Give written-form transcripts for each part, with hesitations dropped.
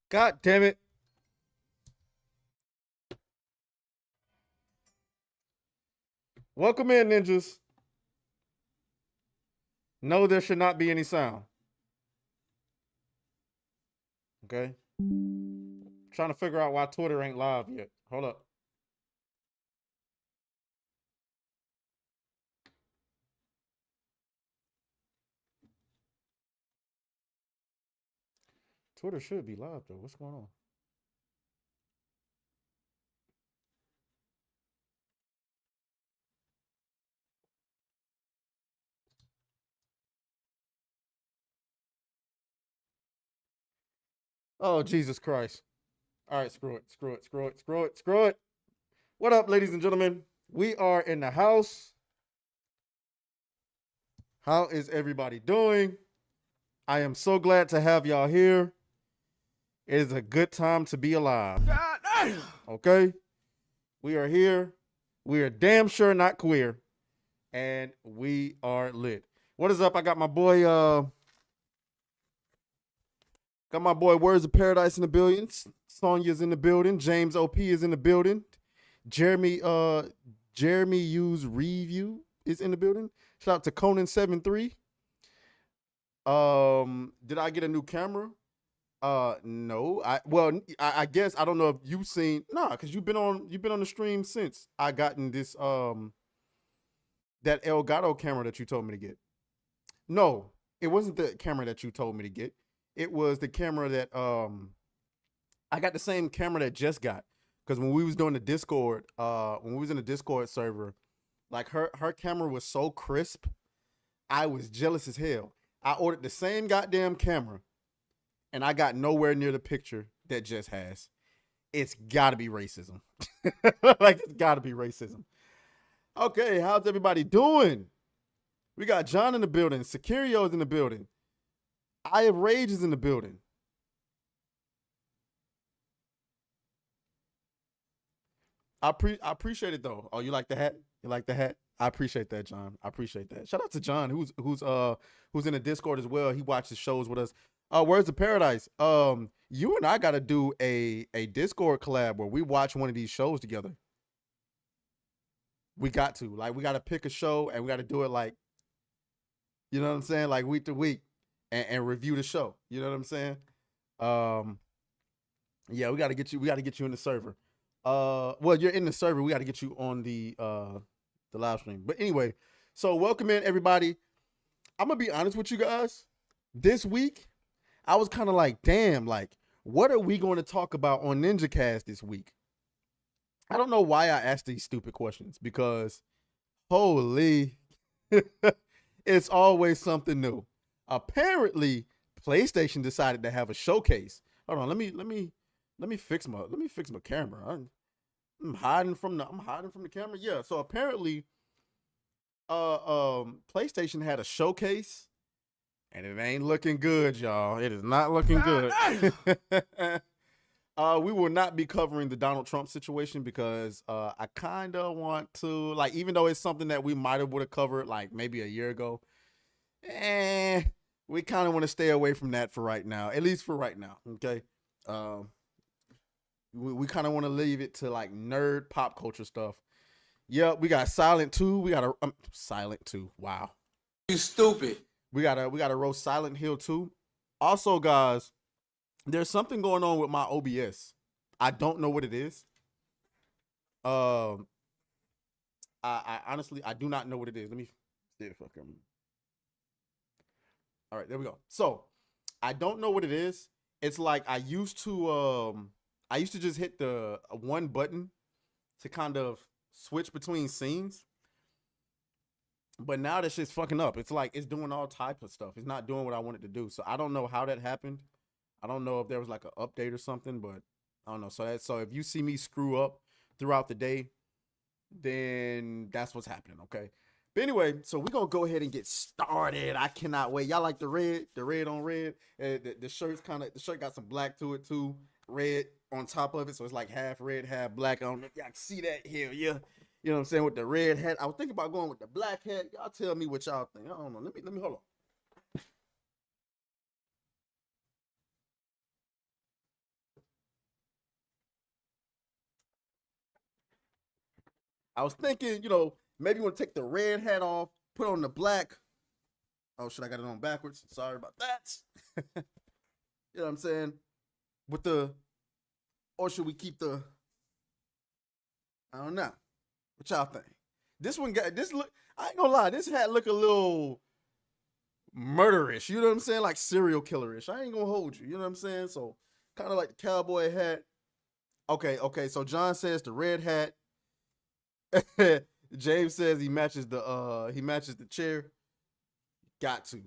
God damn it. Welcome in, ninjas. No, there should not be any sound. Okay. Trying to figure out why Twitter ain't live yet. Hold up. Twitter should be live though. What's going on? Oh, Jesus Christ. All right, screw it. What up, ladies and gentlemen? We are in the house. How is everybody doing? I am so glad to have y'all here. It is a good time to be alive. Okay? We are here. We are damn sure not queer. And we are lit. What is up? I got my boy, Words of Paradise in the building. Sonya's in the building. James OP is in the building. Jeremy U's review is in the building. Shout out to Conan73. Did I get a new camera? No. I guess I don't know if you've seen because you've been on the stream since I gotten this that Elgato camera that you told me to get. No, it wasn't the camera that you told me to get. It was the camera that I got the same camera that Jess got. Because when we was doing the Discord, when we was in the Discord server, like her camera was so crisp, I was jealous as hell. I ordered the same goddamn camera, and I got nowhere near the picture that Jess has. It's gotta be racism. Like, it's gotta be racism. Okay, how's everybody doing? We got John in the building. Securio's in the building. I Have Rage is in the building. I appreciate it though. Oh, you like the hat? You like the hat? I appreciate that, John. I appreciate that. Shout out to John, who's in the Discord as well. He watches shows with us. Words of Paradise. You and I gotta do a Discord collab where we watch one of these shows together. We got to. Like, we gotta pick a show and we gotta do it like, you know what I'm saying? Like week to week and review the show. You know what I'm saying? Yeah, we gotta get you in the server. Well, you're in the server. We got to get you on the live stream. But anyway, so welcome in everybody. I'm gonna be honest with you guys. This week, I was kind of like, damn, like, what are we going to talk about on NinjaCast this week? I don't know why I asked these stupid questions because, holy, it's always something new. Apparently, PlayStation decided to have a showcase. Hold on, let me fix my camera. I'm hiding from the camera. Yeah, so apparently PlayStation had a showcase and it ain't looking good, y'all. It is not looking good. We will not be covering the Donald Trump situation because I kind of want to, like, even though it's something that we might have would have covered like maybe a year ago, we kind of want to stay away from that for right now, at least for right now. Okay. We kind of want to leave it to like nerd pop culture stuff. Yep, we got Silent 2. We got a Silent 2. Wow. You stupid. We got a roast Silent Hill 2. Also, guys, there's something going on with my OBS. I don't know what it is. I honestly I do not know what it is. Let me see if I can. All right, there we go. So, I don't know what it is. It's like I used to just hit the one button to kind of switch between scenes. But now that shit's fucking up. It's like it's doing all type of stuff. It's not doing what I wanted to do. So I don't know how that happened. I don't know if there was like an update or something, but I don't know. So if you see me screw up throughout the day, then that's what's happening, okay? But anyway, so we're gonna go ahead and get started. I cannot wait. Y'all like the red on red? The shirt got some black to it too. Red on top of it, so it's like half red, half black. I don't know if y'all can see that here, yeah. You know what I'm saying, with the red hat. I was thinking about going with the black hat. Y'all tell me what y'all think. I don't know. Let me hold on. I was thinking, maybe you want to take the red hat off, put on the black. Oh shit, I got it on backwards. Sorry about that. You know what I'm saying? With the, or should we keep the? I don't know. What y'all think? This one got this look. I ain't gonna lie. This hat look a little murderish. You know what I'm saying? Like serial killerish. I ain't gonna hold you. You know what I'm saying? So kind of like the cowboy hat. Okay. So John says the red hat. James says he matches the chair. Got to.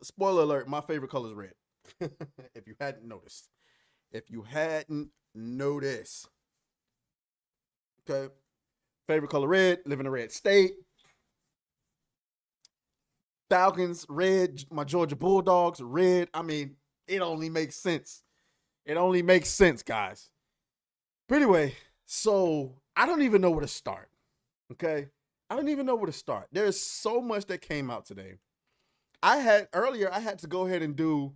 Spoiler alert, my favorite color is red. If you hadn't noticed. Okay. Favorite color red, live in a red state. Falcons, red. My Georgia Bulldogs, red. I mean, it only makes sense. Guys. But anyway, so I don't even know where to start. Okay. I don't even know where to start. There's so much that came out today. I had to go ahead and do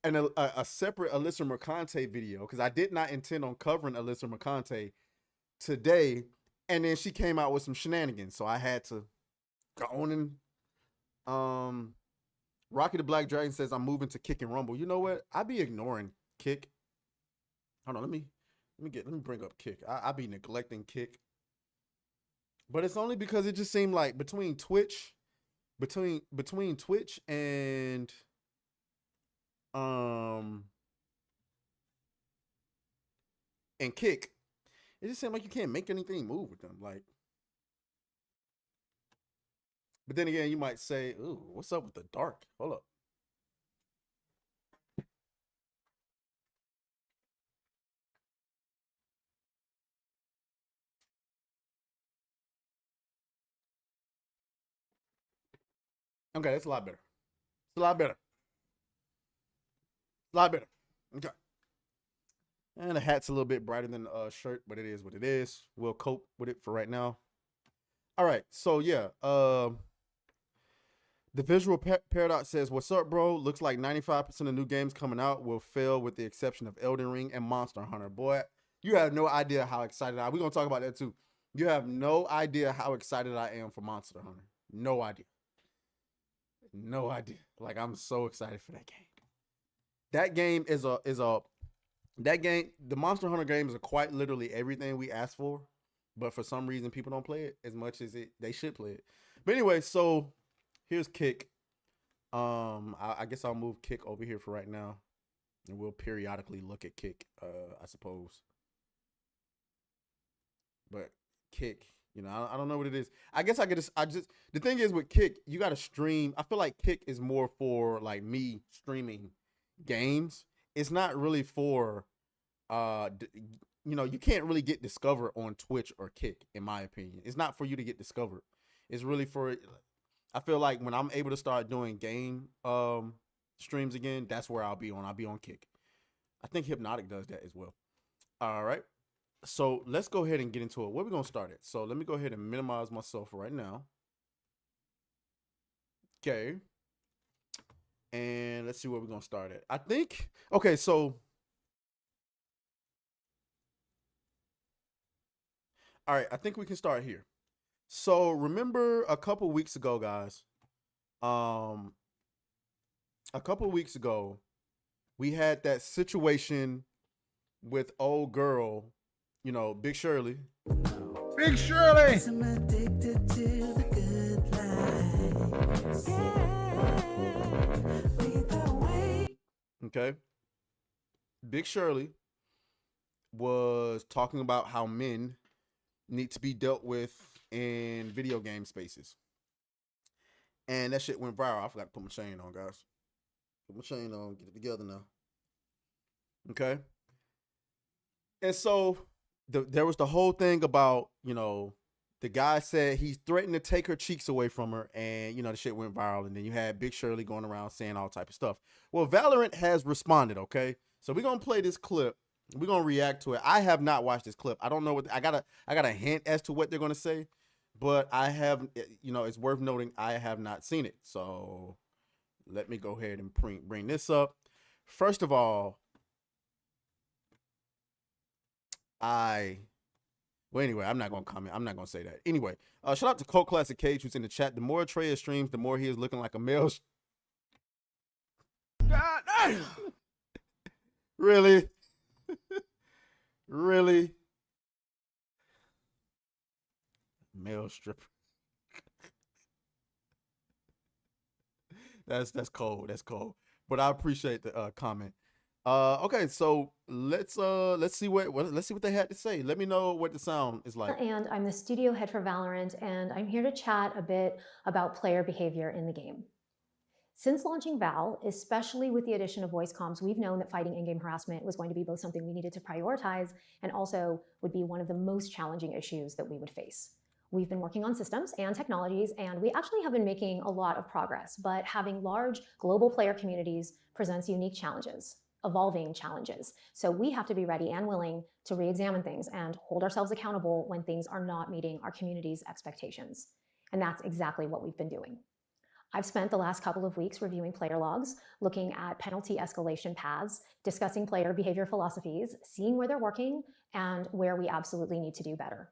a separate Alyssa Mercante video because I did not intend on covering Alyssa Mercante today. And then she came out with some shenanigans. So I had to go on and Rocky the Black Dragon says I'm moving to Kick and Rumble. You know what? I be ignoring Kick. Hold on, let me bring up Kick. I be neglecting Kick. But it's only because it just seemed like between Twitch and Kick, it just seemed like you can't make anything move with them. Like, but then again, you might say, "Ooh, what's up with the dark?" Hold up. Okay, that's a lot better. It's a lot better. A lot better. Okay. And the hat's a little bit brighter than the shirt, but it is what it is. We'll cope with it for right now. All right. So yeah. The visual paradox says, "What's up, bro? Looks like 95% of new games coming out will fail, with the exception of Elden Ring and Monster Hunter." Boy, you have no idea how excited we're gonna talk about that too. You have no idea how excited I am for Monster Hunter. No idea. No idea. Like, I'm so excited for that game. That game is the Monster Hunter game is quite literally everything we asked for, but for some reason people don't play it as much as they should play it. But anyway, so here's Kick. I guess I'll move Kick over here for right now, and we'll periodically look at Kick, I suppose. But Kick, I don't know what it is. I guess the thing is with Kick, you got to stream. I feel like Kick is more for like me streaming games. It's not really for, you can't really get discovered on Twitch or Kick, in my opinion. It's not for you to get discovered. It's really for, I feel like when I'm able to start doing game streams again, that's where I'll be on Kick. I think Hypnotic does that as well. All right. So let's go ahead and get into it. Where are we going to start at? So let me go ahead and minimize myself right now. Okay. And let's see where we're going to start at. I think, okay, so. All right, I think we can start here. So remember a couple weeks ago, guys, we had that situation with old girl, Big Shirley. Big Shirley! I'm addicted to the good life. Okay. Big Shirley was talking about how men need to be dealt with in video game spaces. And that shit went viral. I forgot to put my chain on, guys. Put my chain on, get it together now. Okay. And so there was the whole thing about, the guy said he threatened to take her cheeks away from her, and the shit went viral. And then you had Big Shirley going around saying all type of stuff. Well, Valerant has responded. Okay, so we're gonna play this clip. We're gonna react to it. I have not watched this clip. I don't know what I got a hint as to what they're gonna say, but I have, it's worth noting I have not seen it. So let me go ahead and bring this up. First of all, I Well, anyway, I'm not gonna comment. I'm not gonna say that. Anyway, shout out to Cult Classic Cage who's in the chat. The more aTraes streams, the more he is looking like a male. God damn. Really? Really? Male stripper. That's cold. That's cold. But I appreciate the comment. Okay, so let's see what they had to say. Let me know what the sound is like. And I'm the studio head for Valerant, and I'm here to chat a bit about player behavior in the game. Since launching Val, especially with the addition of voice comms, we've known that fighting in-game harassment was going to be both something we needed to prioritize and also would be one of the most challenging issues that we would face. We've been working on systems and technologies, and we actually have been making a lot of progress, but having large global player communities presents unique challenges, evolving challenges. So we have to be ready and willing to re-examine things and hold ourselves accountable when things are not meeting our community's expectations. And that's exactly what we've been doing. I've spent the last couple of weeks reviewing player logs, looking at penalty escalation paths, discussing player behavior philosophies, seeing where they're working, and where we absolutely need to do better.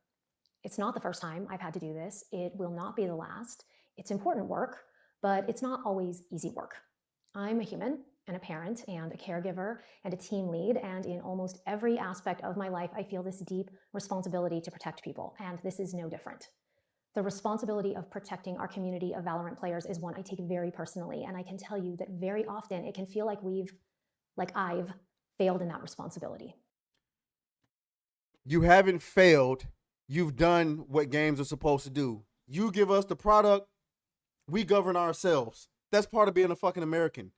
It's not the first time I've had to do this. It will not be the last. It's important work, but it's not always easy work. I'm a human and a parent and a caregiver and a team lead, and in almost every aspect of my life, I feel this deep responsibility to protect people, and this is no different. The responsibility of protecting our community of Valorant players is one I take very personally, and I can tell you that very often it can feel like I've failed in that responsibility. You haven't failed. You've done what games are supposed to do. You give us the product, we govern ourselves. That's part of being a fucking American.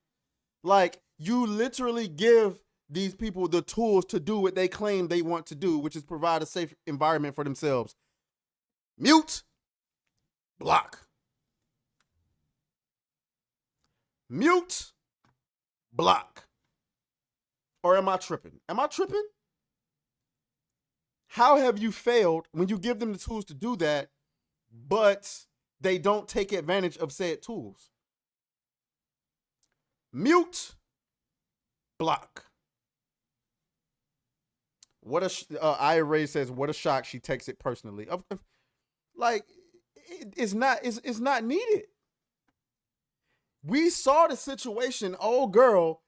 Like, you literally give these people the tools to do what they claim they want to do, which is provide a safe environment for themselves. Mute. Block. Mute. Block. Or am I tripping? Am I tripping? How have you failed when you give them the tools to do that, but they don't take advantage of said tools? Mute. Block. What a aTraes says, what a shock, she takes it personally. Like, it's not needed. We saw the situation. Old girl,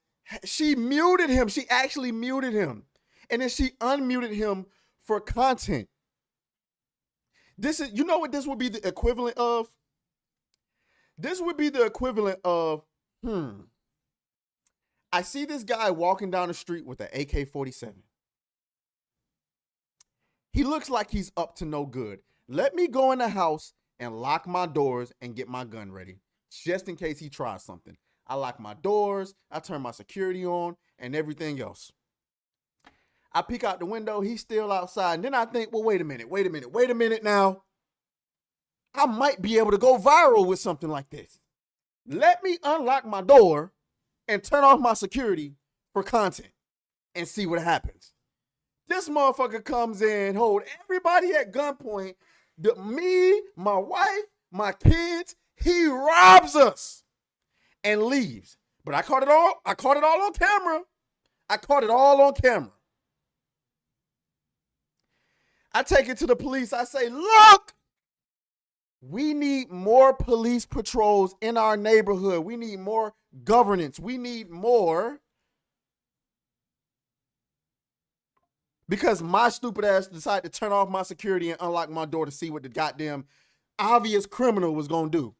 she muted him. She actually muted him. And then she unmuted him for content. This is, you know what this would be the equivalent of? This would be the equivalent of, I see this guy walking down the street with an AK-47. He looks like he's up to no good. Let me go in the house and lock my doors and get my gun ready, just in case he tries something. I lock my doors, I turn my security on, and everything else. I peek out the window, he's still outside, and then I think, well, wait a minute now. I might be able to go viral with something like this. Let me unlock my door and turn off my security for content and see what happens. This motherfucker comes in, hold everybody at gunpoint, me, my wife, my kids, he robs us and leaves. But I caught it all on camera. I take it to the police. I say, look, we need more police patrols in our neighborhood. We need more governance. We need more. Because my stupid ass decided to turn off my security and unlock my door to see what the goddamn obvious criminal was going to do.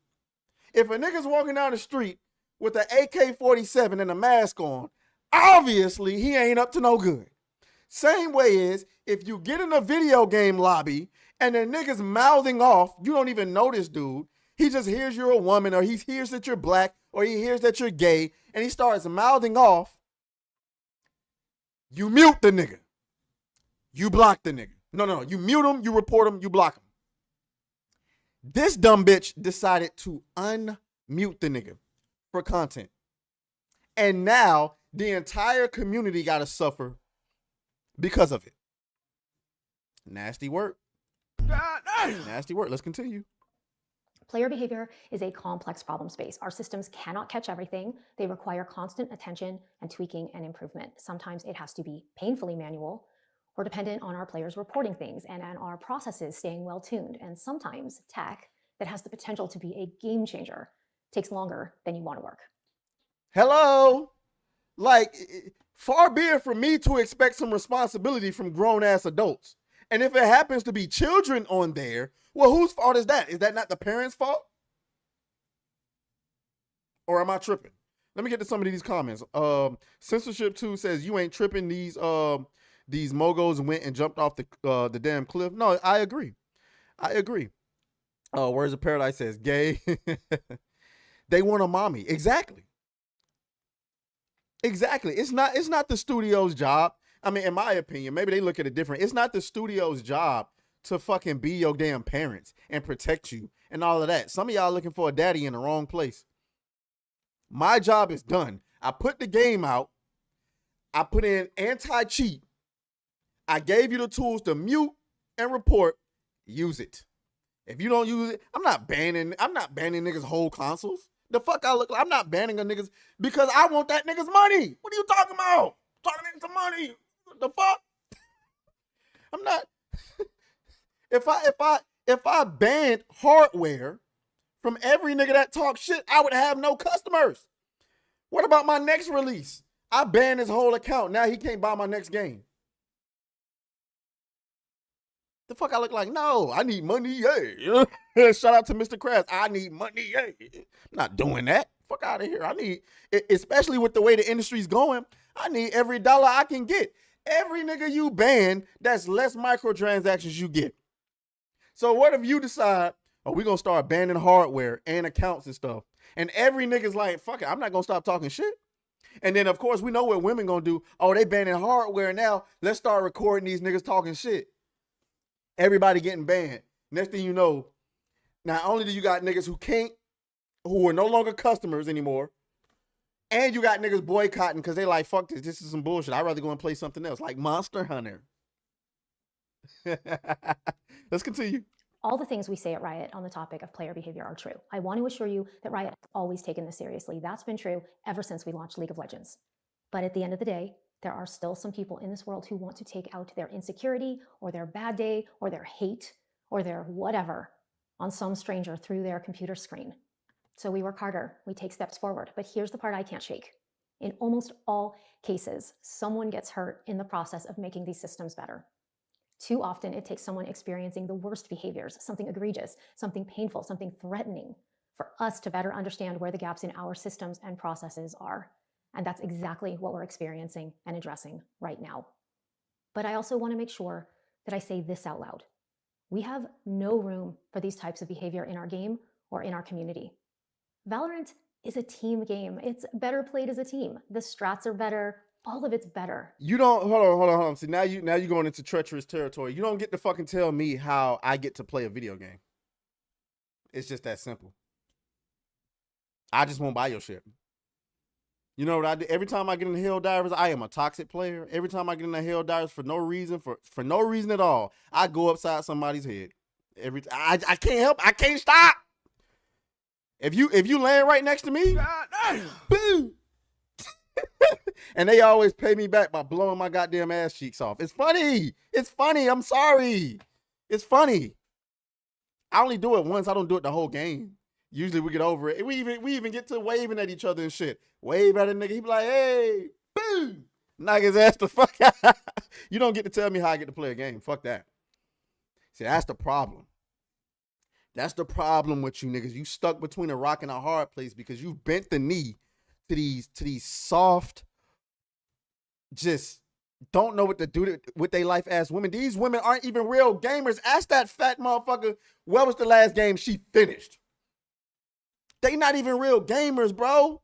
If a nigga's walking down the street with an AK-47 and a mask on, obviously he ain't up to no good. Same way is, if you get in a video game lobby and the nigga's mouthing off, you don't even know this dude. He just hears you're a woman, or he hears that you're black, or he hears that you're gay, and he starts mouthing off. You mute the nigga. You block the nigga. No. You mute him, you report him, you block him. This dumb bitch decided to unmute the nigga for content. And now the entire community got to suffer because of it. Nasty work. Nasty work. Let's continue. Player behavior is a complex problem space. Our systems cannot catch everything. They require constant attention and tweaking and improvement. Sometimes it has to be painfully manual, We're dependent on our players reporting things and on our processes staying well tuned. And sometimes tech that has the potential to be a game changer takes longer than you want to work. Hello? Like, far be it from me to expect some responsibility from grown-ass adults. And if it happens to be children on there, well, whose fault is that? Is that not the parents' fault? Or am I tripping? Let me get to some of these comments. Censorship 2 says, you ain't tripping. These mogos went and jumped off the damn cliff. No, I agree. Words of Paradise says, gay. They want a mommy. Exactly. It's not the studio's job. I mean, in my opinion, maybe they look at it different. It's not the studio's job to fucking be your damn parents and protect you and all of that. Some of y'all looking for a daddy in the wrong place. My job is done. I put the game out. I put in anti-cheat. I gave you the tools to mute and report. Use it. If you don't use it, I'm not banning niggas' whole consoles. The fuck I look like? I'm not banning a niggas because I want that nigga's money. What are you talking about? Talking niggas money. What the fuck? I'm not. If I banned hardware from every nigga that talks shit, I would have no customers. What about my next release? I banned his whole account. Now he can't buy my next game. The fuck I look like? No, I need money, yeah. Shout out to Mr. Krabs. I need money, yeah. I'm not doing that. Fuck out of here. I need, especially with the way the industry's going, I need every dollar I can get. Every nigga you ban, that's less microtransactions you get. So what if you decide, oh, we're going to start banning hardware and accounts and stuff. And every nigga's like, fuck it, I'm not going to stop talking shit. And then, of course, we know what women going to do. Oh, they banning hardware now. Let's start recording these niggas talking shit. Everybody getting banned. Next thing you know, not only do you got niggas who are no longer customers anymore, and you got niggas boycotting because they like, fuck this, this is some bullshit. I'd rather go and play something else, like Monster Hunter. Let's continue. All the things we say at Riot on the topic of player behavior are true. I want to assure you that Riot has always taken this seriously. That's been true ever since we launched League of Legends. But at the end of the day, there are still some people in this world who want to take out their insecurity or their bad day or their hate or their whatever on some stranger through their computer screen. So we work harder, we take steps forward. But here's the part I can't shake. In almost all cases, someone gets hurt in the process of making these systems better. Too often, it takes someone experiencing the worst behaviors, something egregious, something painful, something threatening, for us to better understand where the gaps in our systems and processes are. And that's exactly what we're experiencing and addressing right now. But I also want to make sure that I say this out loud. We have no room for these types of behavior in our game or in our community. Valorant is a team game. It's better played as a team. The strats are better. All of it's better. You don't, hold on. See, now you're going into treacherous territory. You don't get to fucking tell me how I get to play a video game. It's just that simple. I just won't buy your shit. You know what I do? Every time I get in the Hell Divers, I am a toxic player. Every time I get in the Hell Divers for no reason, for no reason at all, I go upside somebody's head. I can't help. I can't stop. If you land right next to me, boom. And they always pay me back by blowing my goddamn ass cheeks off. It's funny. It's funny. I'm sorry. It's funny. I only do it once. I don't do it the whole game. Usually we get over it. We even get to waving at each other and shit. Wave at a nigga. He be like, hey, boom. Knock his ass the fuck out. You don't get to tell me how I get to play a game. Fuck that. See, that's the problem. That's the problem with you niggas. You stuck between a rock and a hard place because you bent the knee to these soft, just don't know what to do with their life ass women. These women aren't even real gamers. Ask that fat motherfucker, what was the last game she finished? They not even real gamers, bro.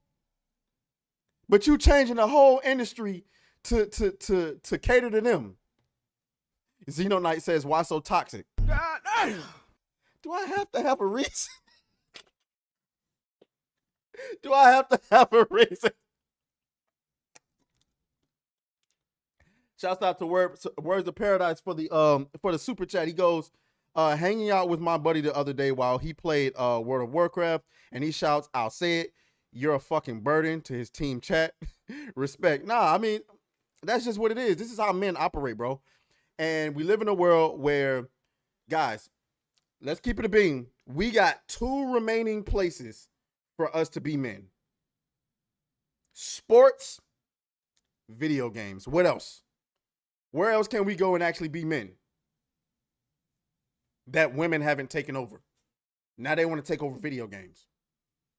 But you changing the whole industry to cater to them. Xeno Knight says, why so toxic? God damn. Do I have to have a reason? Do I have to have a reason? Shouts out to Words of Paradise for the super chat. He goes, hanging out with my buddy the other day while he played World of Warcraft, and he shouts, I'll say it, you're a fucking burden to his team chat. Respect. Nah, I mean, that's just what it is. This is how men operate, bro. And we live in a world where, guys, let's keep it a beam. We got 2 remaining places for us to be men. Sports, video games. What else? Where else can we go and actually be men that women haven't taken over? Now they want to take over video games.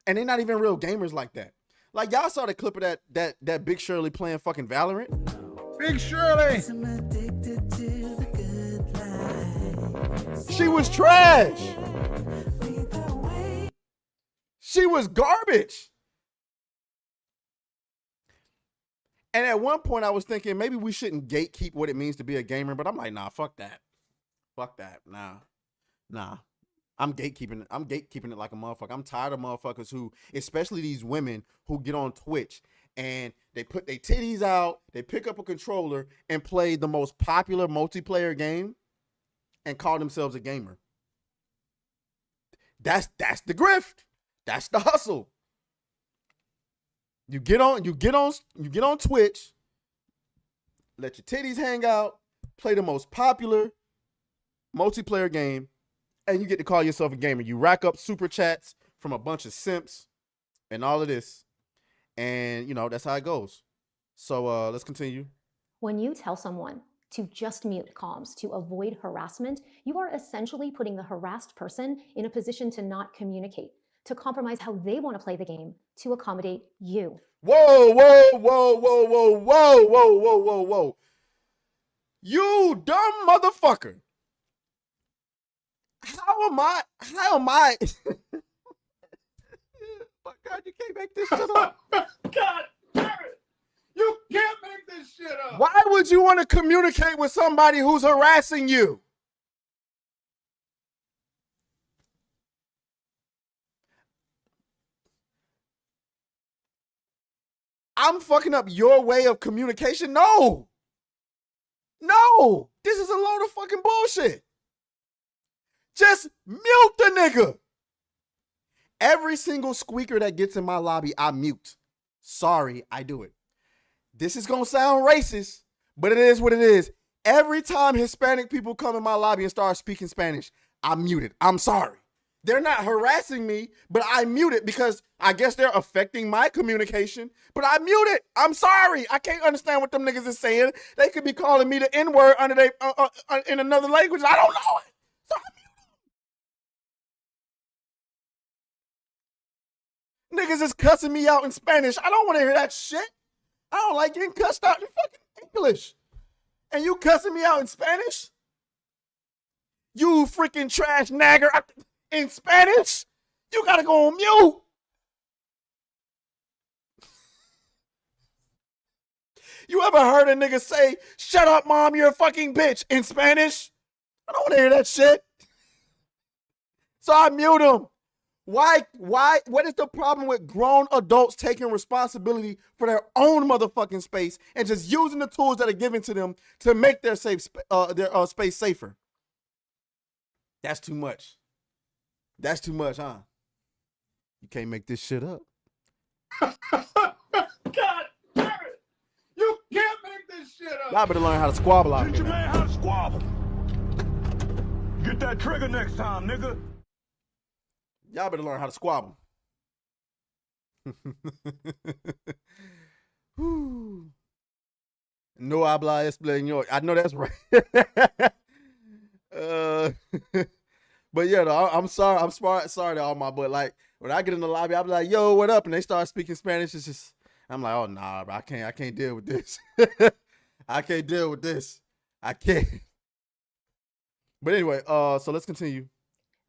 And they're not even real gamers like that. Like, y'all saw the clip of that Big Shirley playing fucking Valerant? Big Shirley! She was trash. She was garbage. And at one point I was thinking maybe we shouldn't gatekeep what it means to be a gamer, but I'm like, nah, fuck that. Fuck that. Nah. I'm gatekeeping it like a motherfucker. I'm tired of motherfuckers who, especially these women who get on Twitch and they put their titties out, they pick up a controller and play the most popular multiplayer game and call themselves a gamer. That's the grift. That's the hustle. You get on Twitch, let your titties hang out, play the most popular multiplayer game, and you get to call yourself a gamer. You rack up super chats from a bunch of simps and all of this. And, that's how it goes. So let's continue. When you tell someone to just mute comms to avoid harassment, you are essentially putting the harassed person in a position to not communicate, to compromise how they want to play the game to accommodate you. Whoa. You dumb motherfucker. How am I? My God, you can't make this shit up. God damn it! You can't make this shit up! Why would you want to communicate with somebody who's harassing you? I'm fucking up your way of communication? No, this is a load of fucking bullshit. Just mute the nigga. Every single squeaker that gets in my lobby, I mute. Sorry, I do it. This is going to sound racist, but it is what it is. Every time Hispanic people come in my lobby and start speaking Spanish, I mute it. I'm sorry. They're not harassing me, but I mute it because I guess they're affecting my communication, but I mute it. I'm sorry. I can't understand what them niggas is saying. They could be calling me the N-word under in another language. I don't know it. So I mute them. Niggas is cussing me out in Spanish. I don't want to hear that shit. I don't like getting cussed out in fucking English. And you cussing me out in Spanish? You freaking trash nagger in Spanish? You gotta go on mute. You ever heard a nigga say, "Shut up, mom, you're a fucking bitch" in Spanish? I don't want to hear that shit. So I mute him. Why? What is the problem with grown adults taking responsibility for their own motherfucking space and just using the tools that are given to them to make their space safer? That's too much. That's too much, huh? You can't make this shit up. God damn it! You can't make this shit up! Y'all better learn how to squabble out Teach your there. man how to squabble. Get that trigger next time, nigga. Y'all better learn how to squabble. No habla español. I know that's right. But yeah, though, I'm sorry. I'm sorry to all my, but like when I get in the lobby, I'm like, "Yo, what up?" And they start speaking Spanish. It's just, I'm like, "Oh nah, bro, I can't deal with this. I can't deal with this. I can't." But anyway, so let's continue.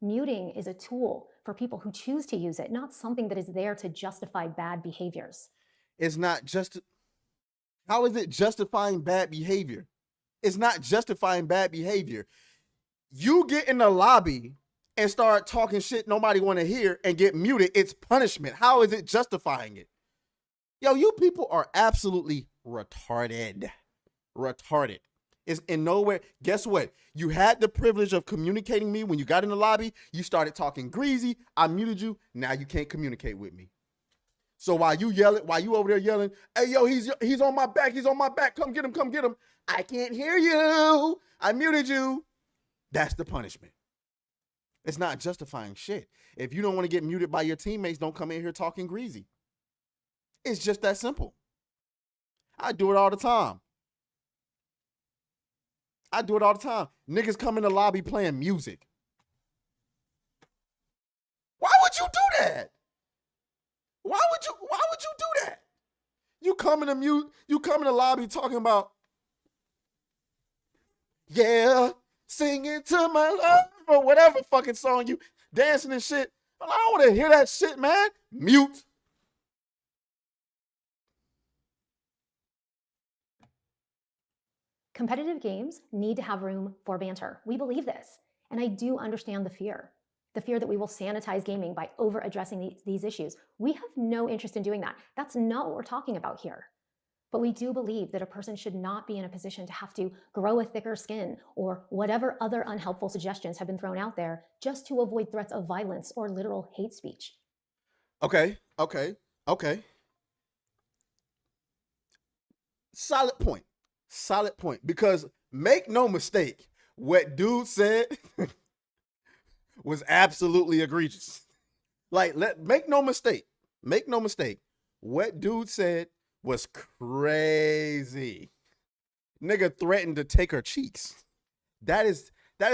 Muting is a tool for people who choose to use it, not something that is there to justify bad behaviors. It's not just. How is it justifying bad behavior? It's not justifying bad behavior. You get in the lobby and start talking shit nobody want to hear and get muted. It's punishment. How is it justifying it? Yo, you people are absolutely retarded. Retarded. It's in nowhere. Guess what? You had the privilege of communicating me when you got in the lobby. You started talking greasy. I muted you. Now you can't communicate with me. So while you over there yelling, "Hey, yo, he's on my back. He's on my back. Come get him. Come get him." I can't hear you. I muted you. That's the punishment. It's not justifying shit. If you don't want to get muted by your teammates, don't come in here talking greasy. It's just that simple. I do it all the time. Niggas come in the lobby playing music. Why would you do that? Why would you do that? You come in the lobby talking about, yeah, singing to my love or whatever fucking song you dancing and shit. I don't want to hear that shit, man. Mute. Competitive games need to have room for banter. We believe this. And I do understand the fear that we will sanitize gaming by over addressing these issues. We have no interest in doing that. That's not what we're talking about here. But we do believe that a person should not be in a position to have to grow a thicker skin or whatever other unhelpful suggestions have been thrown out there just to avoid threats of violence or literal hate speech. Okay. Solid point. Because make no mistake, what dude said was absolutely egregious. Like, make no mistake. What dude said was crazy. Nigga threatened to take her cheeks. That is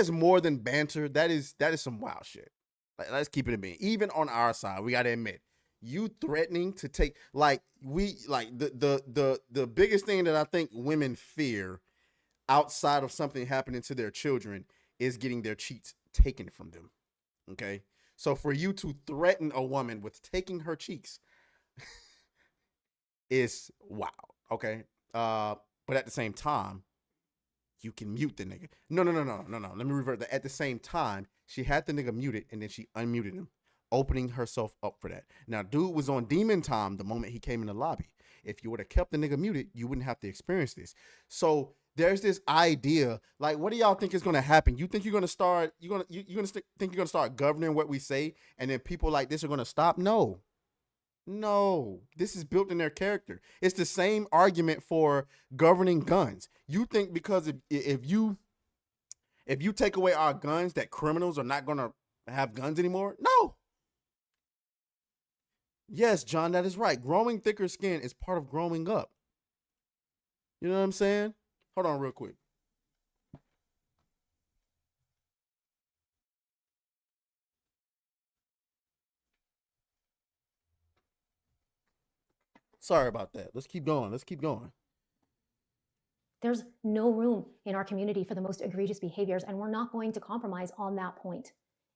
more than banter. That is some wild shit. Like, let's keep it in being. Even on our side, we gotta admit, you threatening to take, like, the biggest thing that I think women fear outside of something happening to their children is getting their cheeks taken from them. Okay? So for you to threaten a woman with taking her cheeks is wild. Okay? But at the same time, you can mute the nigga. No. Let me revert that. At the same time, she had the nigga muted and then she unmuted him, opening herself up for that. Now, dude was on demon time the moment he came in the lobby. If you would have kept the nigga muted, you wouldn't have to experience this. So there's this idea, like, what do y'all think is going to happen? You think you're going to start, think you're going to start governing what we say, and then people like this are going to stop? No, this is built in their character. It's the same argument for governing guns. You think because if you take away our guns that criminals are not going to have guns anymore? No. Yes, John, that is right. Growing thicker skin is part of growing up. You know what I'm saying? Hold on real quick. Sorry about that. Let's keep going. There's no room in our community for the most egregious behaviors, and we're not going to compromise on that point.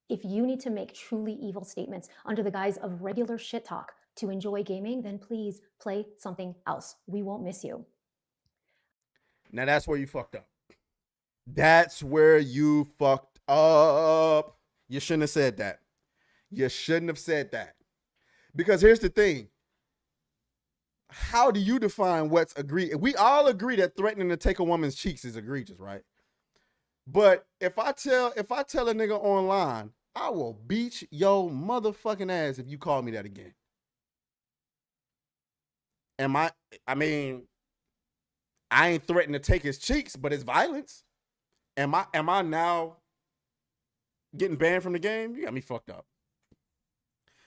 If you need to make truly evil statements under the guise of regular shit talk to enjoy gaming, then please play something else. We won't miss you. Now that's where you fucked up. You shouldn't have said that. Because here's the thing. How do you define what's egregious? We all agree that threatening to take a woman's cheeks is egregious, right? But if I tell a nigga online, I will beat your motherfucking ass if you call me that again. I ain't threatening to take his cheeks, but it's violence. Am I now getting banned from the game? You got me fucked up.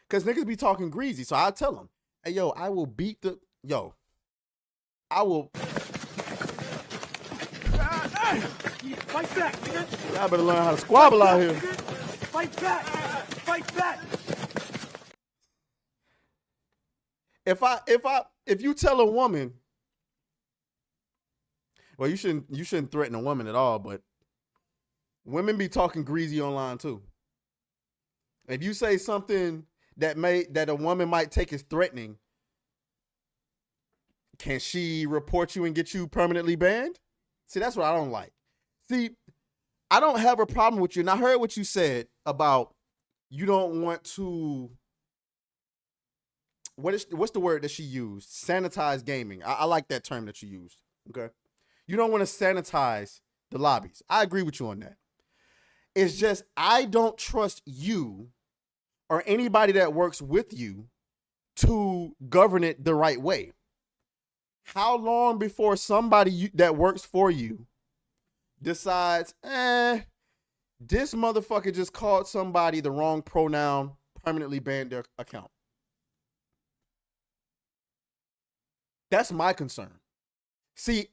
Because niggas be talking greasy, so I tell them, hey, yo, I will beat the... Yo, I will... Fight back, nigga. Y'all better learn how to squabble out here. Fight back. Fight back. If you tell a woman, well, you shouldn't threaten a woman at all, but women be talking greasy online too. If you say something that a woman might take as threatening, can she report you and get you permanently banned? See, that's what I don't like. See, I don't have a problem with you. And I heard what you said about you don't want to, what's the word that she used? Sanitize gaming. I like that term that you used. Okay. You don't want to sanitize the lobbies. I agree with you on that. It's just, I don't trust you or anybody that works with you to govern it the right way. How long before somebody that works for you decides, this motherfucker just called somebody the wrong pronoun, permanently banned their account? That's my concern. See,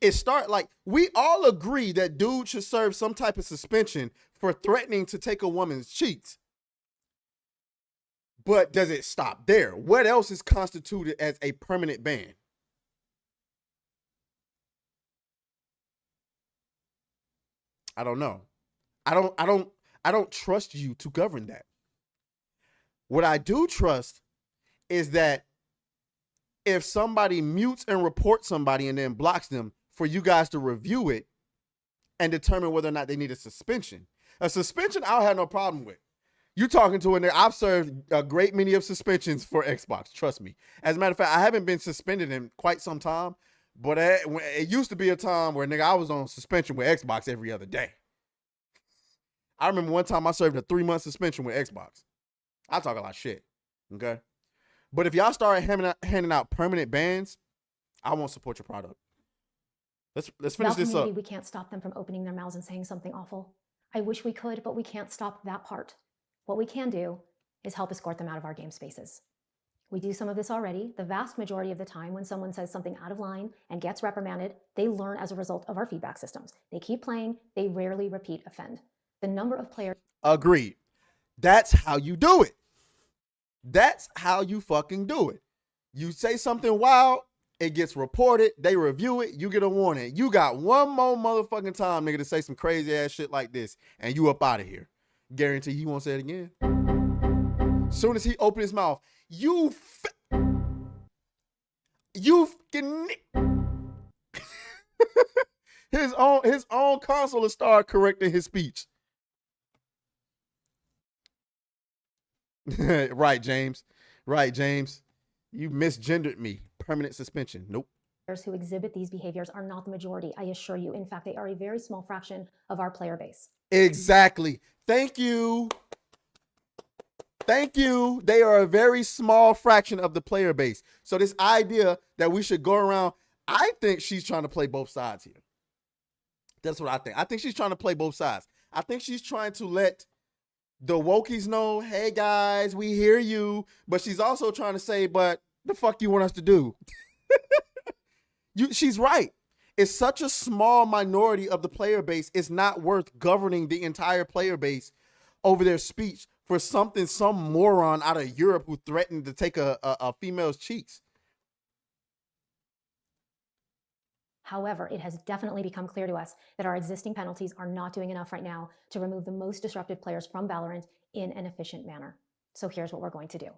we all agree that dude should serve some type of suspension for threatening to take a woman's cheeks. But does it stop there? What else is constituted as a permanent ban? I don't know. I don't trust you to govern that. What I do trust is that if somebody mutes and reports somebody and then blocks them, for you guys to review it and determine whether or not they need a suspension. A suspension, I don't have no problem with. You talking to in there. I've served a great many of suspensions for Xbox. Trust me. As a matter of fact, I haven't been suspended in quite some time, but it used to be a time where, nigga, I was on suspension with Xbox every other day. I remember one time I served a 3-month suspension with Xbox. I talk a lot of shit. Okay. But if y'all start handing out permanent bans, I won't support your product. Let's finish this up. We can't stop them from opening their mouths and saying something awful. I wish we could, but we can't stop that part. What we can do is help escort them out of our game spaces. We do some of this already. The vast majority of the time when someone says something out of line and gets reprimanded, they learn as a result of our feedback systems. They keep playing. They rarely repeat offend. The number of players... Agreed. That's how you do it. That's how you fucking do it. You say something wild, it gets reported, they review it, you get a warning. You got one more motherfucking time, nigga, to say some crazy ass shit like this, and you up out of here. Guarantee he won't say it again. Soon as he opened his mouth, you fucking his own console will start correcting his speech. Right, James. Right, James. You misgendered me. Permanent suspension. Nope. Who exhibit these behaviors are not the majority, I assure you. In fact, they are a very small fraction of our player base. Exactly. Thank you. Thank you. They are a very small fraction of the player base. So this idea that we should go around, I think she's trying to play both sides here. That's what I think. I think she's trying to play both sides. I think she's trying to let the wokies know, hey guys, we hear you. But she's also trying to say, but the fuck you want us to do? She's right. It's such a small minority of the player base. It's not worth governing the entire player base over their speech for some moron out of Europe who threatened to take a female's cheeks. However, it has definitely become clear to us that our existing penalties are not doing enough right now to remove the most disruptive players from Valerant in an efficient manner. So here's what we're going to do.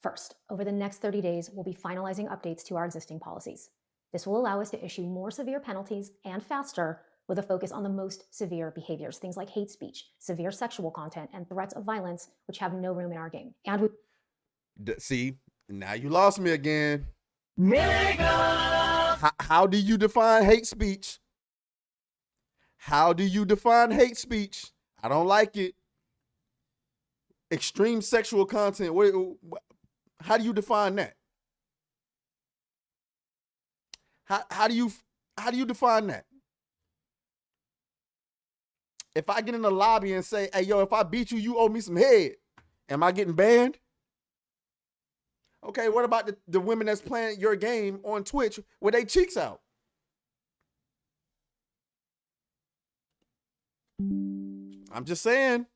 First, over the next 30 days, we'll be finalizing updates to our existing policies. This will allow us to issue more severe penalties and faster, with a focus on the most severe behaviors, things like hate speech, severe sexual content, and threats of violence, which have no room in our game. And see, now you lost me again. How do you define hate speech? How do you define hate speech? I don't like it. Extreme sexual content. How do you define that? How do you define that? If I get in the lobby and say, hey, yo, if I beat you, you owe me some head, am I getting banned? Okay, what about the women that's playing your game on Twitch with their cheeks out? I'm just saying.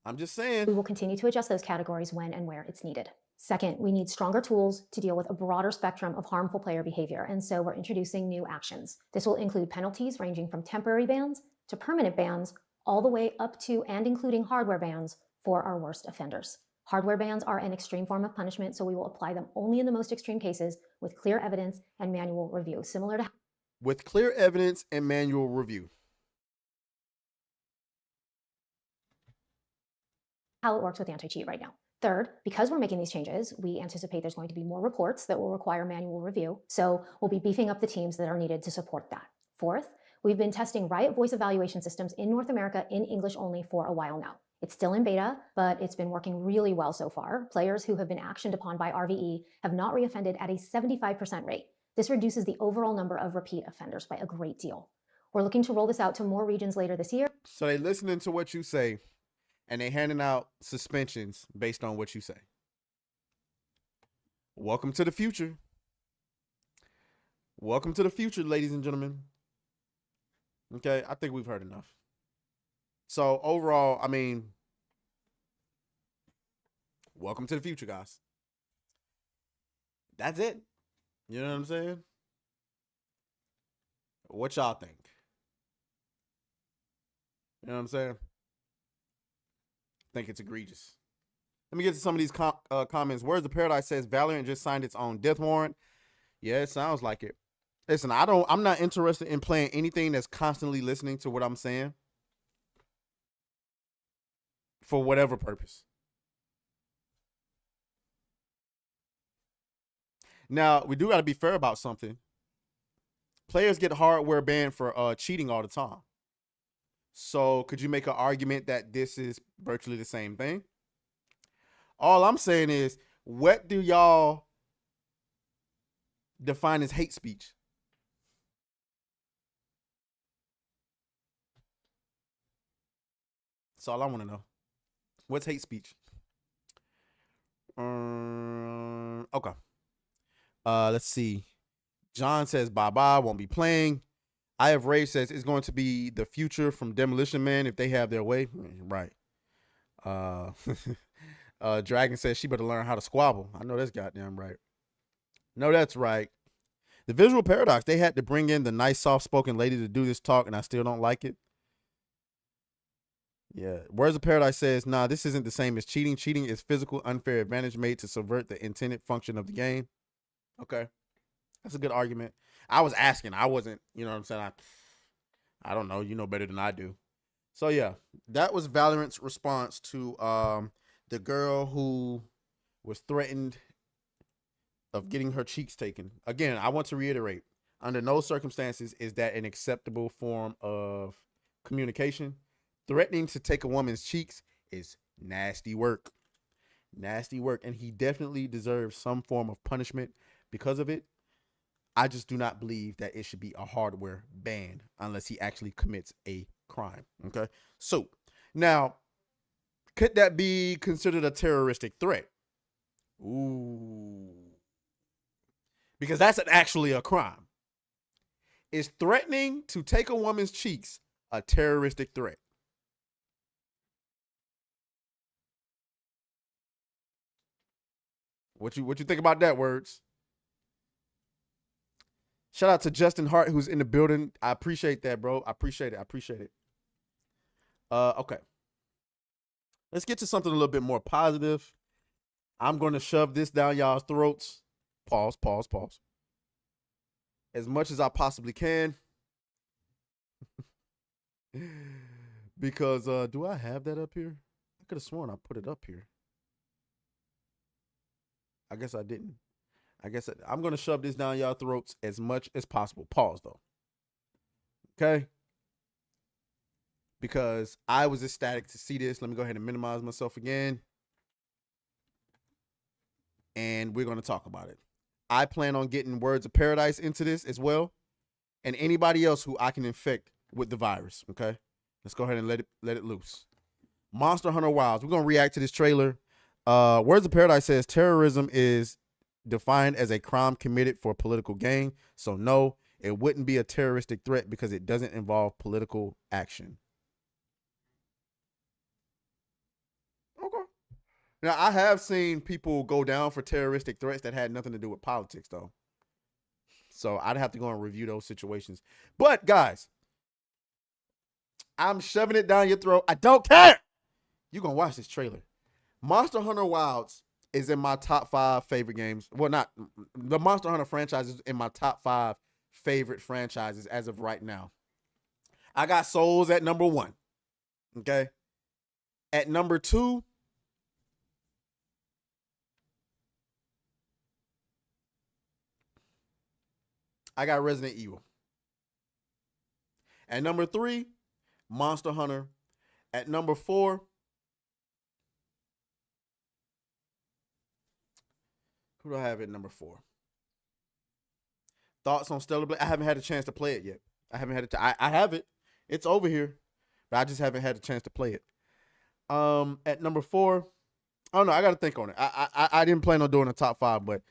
We will continue to adjust those categories when and where it's needed. Second, we need stronger tools to deal with a broader spectrum of harmful player behavior, and so we're introducing new actions. This will include penalties ranging from temporary bans to permanent bans, all the way up to and including hardware bans for our worst offenders. Hardware bans are an extreme form of punishment, so we will apply them only in the most extreme cases with clear evidence and manual review, similar to... With clear evidence and manual review. How it works with anti-cheat right now. Third, because we're making these changes, we anticipate there's going to be more reports that will require manual review, so we'll be beefing up the teams that are needed to support that. Fourth, we've been testing Riot voice evaluation systems in North America in English only for a while now. It's still in beta, but it's been working really well so far. Players who have been actioned upon by RVE have not reoffended at a 75% rate. This reduces the overall number of repeat offenders by a great deal. We're looking to roll this out to more regions later this year. So they listening to what you say, and they handing out suspensions based on what you say. Welcome to the future. Welcome to the future, ladies and gentlemen. Okay, I think we've heard enough. So overall, I mean, welcome to the future, guys. That's it. You know what I'm saying? What y'all think? You know what I'm saying? I think it's egregious. Let me get to some of these comments. Words of Paradise says Valerant just signed its own death warrant. Yeah, it sounds like it. Listen, I'm not interested in playing anything that's constantly listening to what I'm saying for whatever purpose. Now, we do got to be fair about something. Players get hardware banned for cheating all the time. So could you make an argument that this is virtually the same thing? All I'm saying is, what do y'all define as hate speech? That's all I want to know. What's hate speech? Okay. Let's see. John says bye-bye, won't be playing. I Have Rage says it's going to be the future from Demolition Man if they have their way. Right. Dragon says she better learn how to squabble. I know that's goddamn right. No, that's right. The Visual Paradox, they had to bring in the nice, soft-spoken lady to do this talk, and I still don't like it. Yeah. Words of Paradise says, nah, this isn't the same as cheating. Cheating is physical, unfair advantage made to subvert the intended function of the game. Okay. That's a good argument. I was asking. I wasn't, you know what I'm saying? I don't know. You know better than I do. So, yeah, that was Valerant's response to the girl who was threatened of getting her cheeks taken. Again, I want to reiterate, under no circumstances is that an acceptable form of communication. Threatening to take a woman's cheeks is nasty work. Nasty work. And he definitely deserves some form of punishment because of it. I just do not believe that it should be a hardware ban unless he actually commits a crime. Okay. So now, could that be considered a terroristic threat? Ooh. Because that's actually a crime. Is threatening to take a woman's cheeks a terroristic threat? What you think about that, Words? Shout out to Justin Hart, who's in the building. I appreciate that, bro. I appreciate it. Okay. Let's get to something a little bit more positive. I'm going to shove this down y'all's throats. Pause. As much as I possibly can. Because, do I have that up here? I could have sworn I put it up here. I guess I didn't. I'm going to shove this down y'all throats as much as possible. Pause, though. Okay? Because I was ecstatic to see this. Let me go ahead and minimize myself again. And we're going to talk about it. I plan on getting Words of Paradise into this as well. And anybody else who I can infect with the virus. Okay? Let's go ahead and let it loose. Monster Hunter Wilds. We're going to react to this trailer. Words of Paradise says terrorism is defined as a crime committed for political gain. So no, it wouldn't be a terroristic threat because it doesn't involve political action. Okay. Now, I have seen people go down for terroristic threats that had nothing to do with politics, though. So I'd have to go and review those situations. But, guys, I'm shoving it down your throat. I don't care. You're going to watch this trailer. Monster Hunter Wilds is in my top 5 favorite games. Well, not the Monster Hunter franchise is in my top 5 favorite franchises as of right now. I got Souls at number 1. Okay. At number 2, I got Resident Evil. At number 3, Monster Hunter. At number 4, who do I have at number 4? thoughts on Stellar Blade? I haven't had a chance to play it yet. I haven't had it. I have it. It's over here, but I just haven't had a chance to play it. At number 4, I don't know. I got to think on it. I didn't plan on doing a top 5, but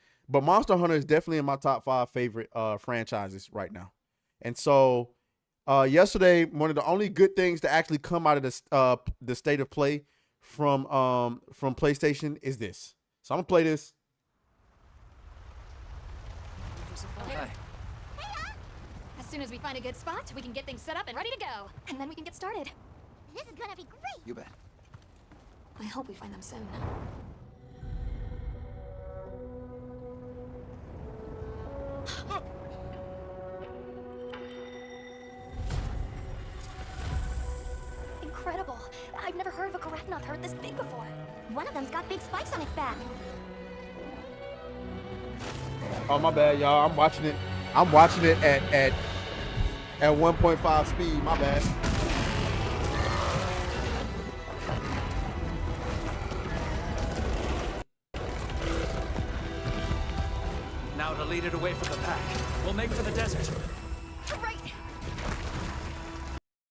Monster Hunter is definitely in my top 5 favorite franchises right now. And so yesterday, one of the only good things to actually come out of this the state of play from PlayStation is this. So I'm gonna play this. Hi. As soon as we find a good spot, we can get things set up and ready to go. And then we can get started. This is gonna be great. You bet. I hope we find them soon. Incredible. I've never heard of a Karethnoth hurt this big before. One of them's got big spikes on its back. Oh, my bad, y'all. I'm watching it at 1.5 speed. My bad. Now to lead it away from the pack. We'll make for the desert. Right.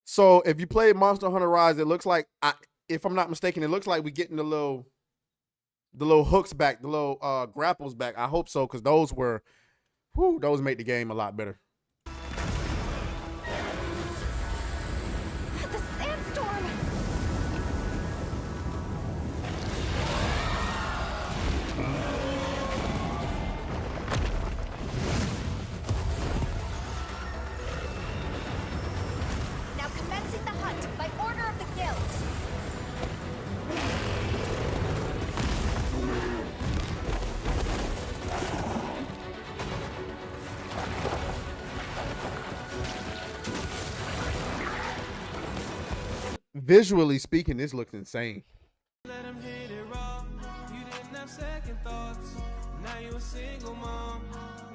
So if you played Monster Hunter Rise, it looks like, if I'm not mistaken, it looks like we're getting the little hooks back, the little grapples back. I hope so, because those make the game a lot better. The sandstorm. Now commencing the hunt by order of the guild. Visually speaking, this looks insane. Let him hit it raw. You didn't have second thoughts. Now you a single mom.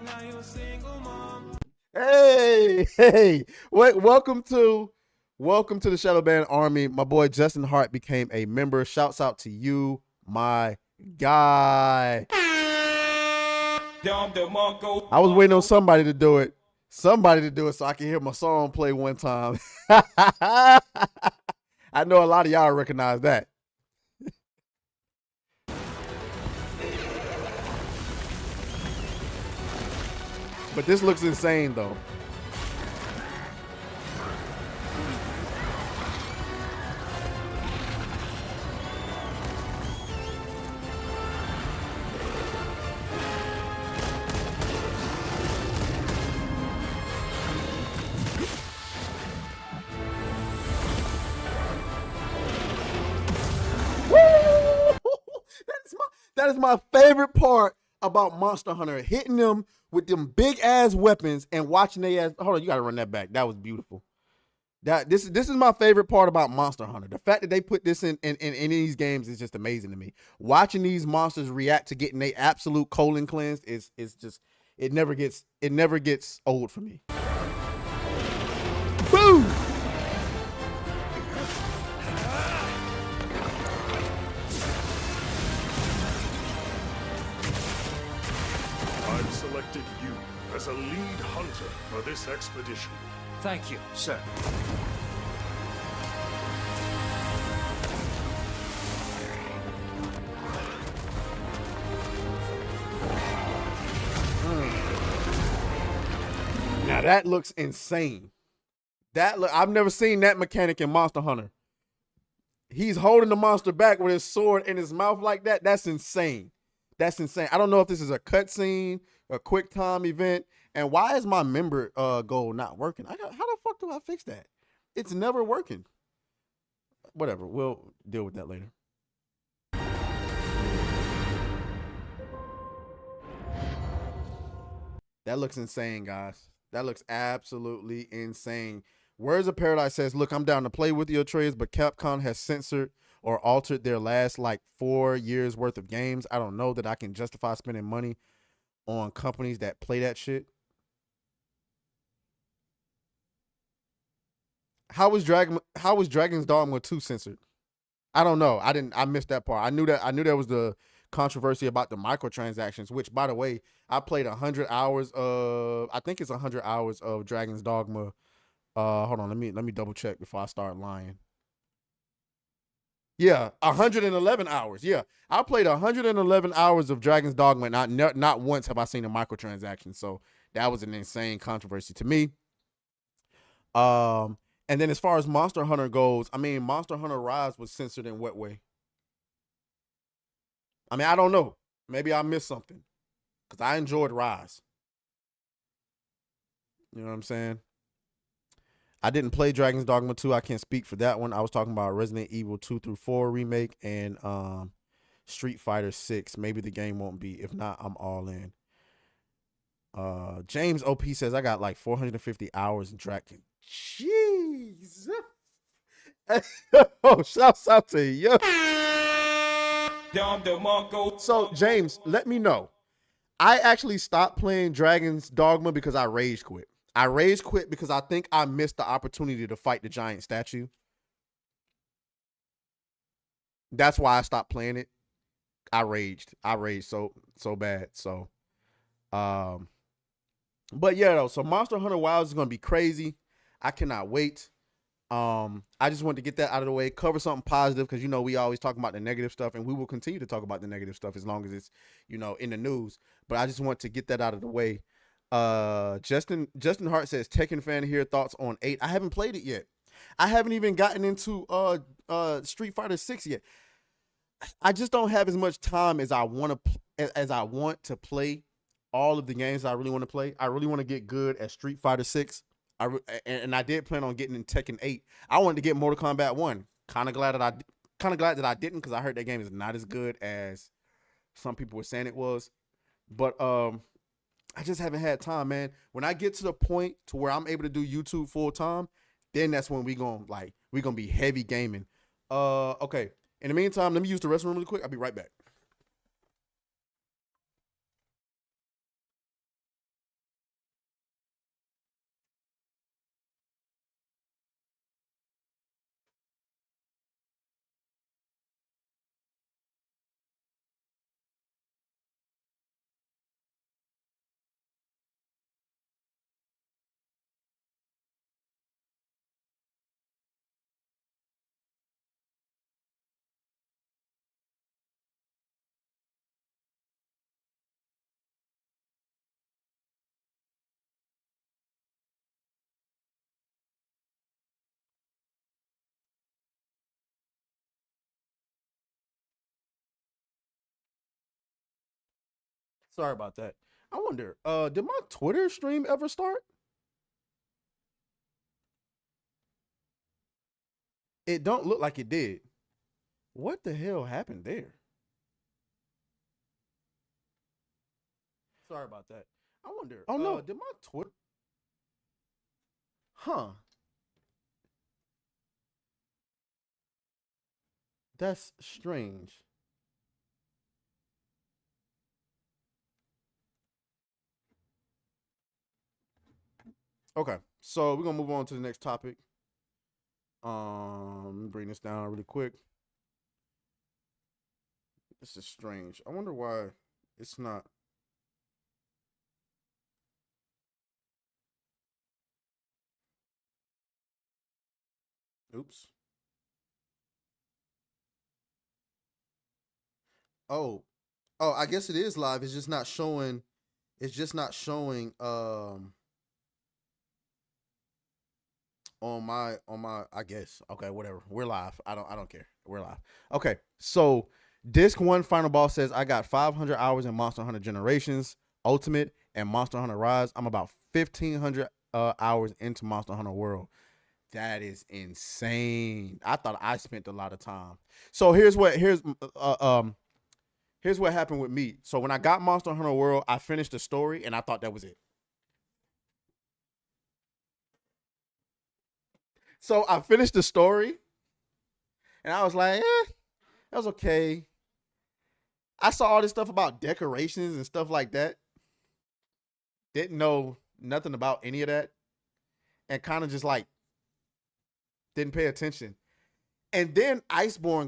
Now you a single mom. Hey, welcome to the Shadow Band Army. My boy Justin Hart became a member. Shouts out to you, my guy. I was waiting on somebody to do it so I can hear my song play one time. I know a lot of y'all recognize that. But this looks insane, though. That is my favorite part about Monster Hunter, hitting them with them big ass weapons and watching they ass. Hold on, you gotta run that back. That was beautiful. This is my favorite part about Monster Hunter. The fact that they put this in these games is just amazing to me. Watching these monsters react to getting their absolute colon cleansed is just it never gets old for me. Boom! I've selected you as a lead hunter for this expedition. Thank you, sir. Now that looks insane. I've never seen that mechanic in Monster Hunter. He's holding the monster back with his sword in his mouth like that. That's insane. That's insane. I don't know if this is a cutscene, a quick time event, and why is my member goal not working? How the fuck do I fix that? It's never working. Whatever. We'll deal with that later. That looks insane, guys. That looks absolutely insane. Words of Paradise says, look, I'm down to play with you, aTraes, but Capcom has censored or altered their last 4 years worth of games. I don't know that I can justify spending money on companies that play that shit. How was Dragon's Dogma 2 censored? I don't know. I missed that part. I knew that was the controversy about the microtransactions, which, by the way, I played 100 hours of, I think it's 100 hours of Dragon's Dogma. Hold on, let me double check before I start lying. Yeah, 111 hours. Yeah, I played 111 hours of Dragon's Dogma. Not once have I seen a microtransaction. So that was an insane controversy to me. And then as far as Monster Hunter goes, I mean, Monster Hunter Rise was censored in what way? I mean, I don't know. Maybe I missed something because I enjoyed Rise. You know what I'm saying? I didn't play Dragon's Dogma 2. I can't speak for that one. I was talking about Resident Evil 2 through 4 remake and Street Fighter 6. Maybe the game won't be. If not, I'm all in. James OP says I got like 450 hours in Dragon. Jeez. Oh, shouts out to you. So, James, let me know. I actually stopped playing Dragon's Dogma because I rage quit. I rage quit because I think I missed the opportunity to fight the giant statue. That's why I stopped playing it. I raged so bad. So, but yeah, though. So Monster Hunter Wilds is gonna be crazy. I cannot wait. I just wanted to get that out of the way, cover something positive because we always talk about the negative stuff, and we will continue to talk about the negative stuff as long as it's in the news. But I just want to get that out of the way. Justin Hart says Tekken fan here. Thoughts on 8? I haven't played it yet. I haven't even gotten into Street Fighter 6 yet. I just don't have as much time as I want to play all of the games I really want to play. I really want to get good at Street Fighter 6. And I did plan on getting in Tekken 8. I wanted to get Mortal Kombat 1. Kind of glad that I didn't because I heard that game is not as good as some people were saying it was. But I just haven't had time, man. When I get to the point to where I'm able to do YouTube full time, then that's when we gonna be heavy gaming. Okay. In the meantime, let me use the restroom really quick. I'll be right back. Sorry about that. I wonder, did my Twitter stream ever start? It don't look like it did. What the hell happened there? Sorry about that. I wonder. Oh no, did my Twitter? Huh. That's strange. Okay, so we're gonna move on to the next topic. Let me bring this down really quick. This is strange. I wonder why it's not. Oops. Oh, I guess it is live. It's just not showing. It's just not showing. On my I guess. Okay, whatever. We're live. I don't care. We're live. Okay. So Disc 1 Final Boss says I got 500 hours in Monster Hunter Generations Ultimate and Monster Hunter Rise. I'm about 1,500 hours into Monster Hunter World. That is insane. I thought I spent a lot of time. So here's what happened with me. So when I got Monster Hunter World, I finished the story and I thought that was it. So I finished the story and I was like, that was okay. I saw all this stuff about decorations and stuff like that. Didn't know nothing about any of that. And kind of just like didn't pay attention. And then the Iceborne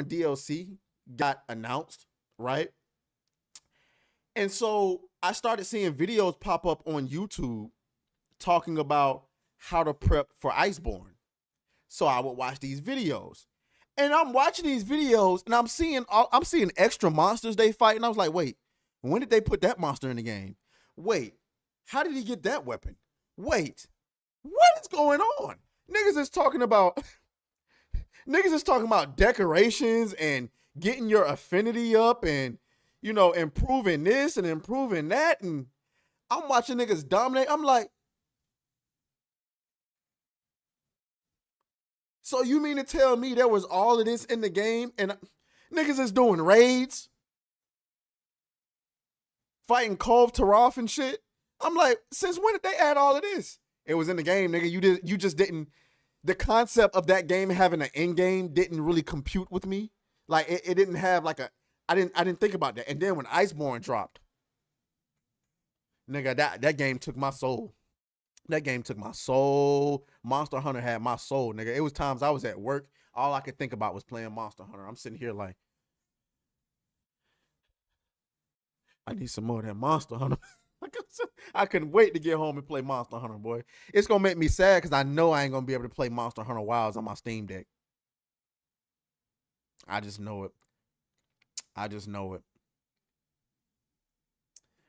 DLC got announced, right? And so I started seeing videos pop up on YouTube talking about how to prep for Iceborne. So I would watch these videos. And I'm watching these videos and I'm seeing extra monsters they fight. And I was like, wait, when did they put that monster in the game? Wait, how did he get that weapon? Wait, what is going on? Niggas is talking about decorations and getting your affinity up and, you know, improving this and improving that. And I'm watching niggas dominate. I'm like, so you mean to tell me there was all of this in the game and niggas is doing raids, fighting Cove Taroth and shit? I'm like, since when did they add all of this? It was in the game, nigga. You just didn't. The concept of that game having an end game didn't really compute with me. Like it didn't have like a. I didn't think about that. And then when Iceborne dropped, nigga, that game took my soul. That game took my soul. Monster Hunter had my soul, nigga. It was times I was at work. All I could think about was playing Monster Hunter. I'm sitting here like, I need some more of that Monster Hunter. I couldn't wait to get home and play Monster Hunter, boy. It's going to make me sad because I know I ain't going to be able to play Monster Hunter Wilds on my Steam Deck. I just know it.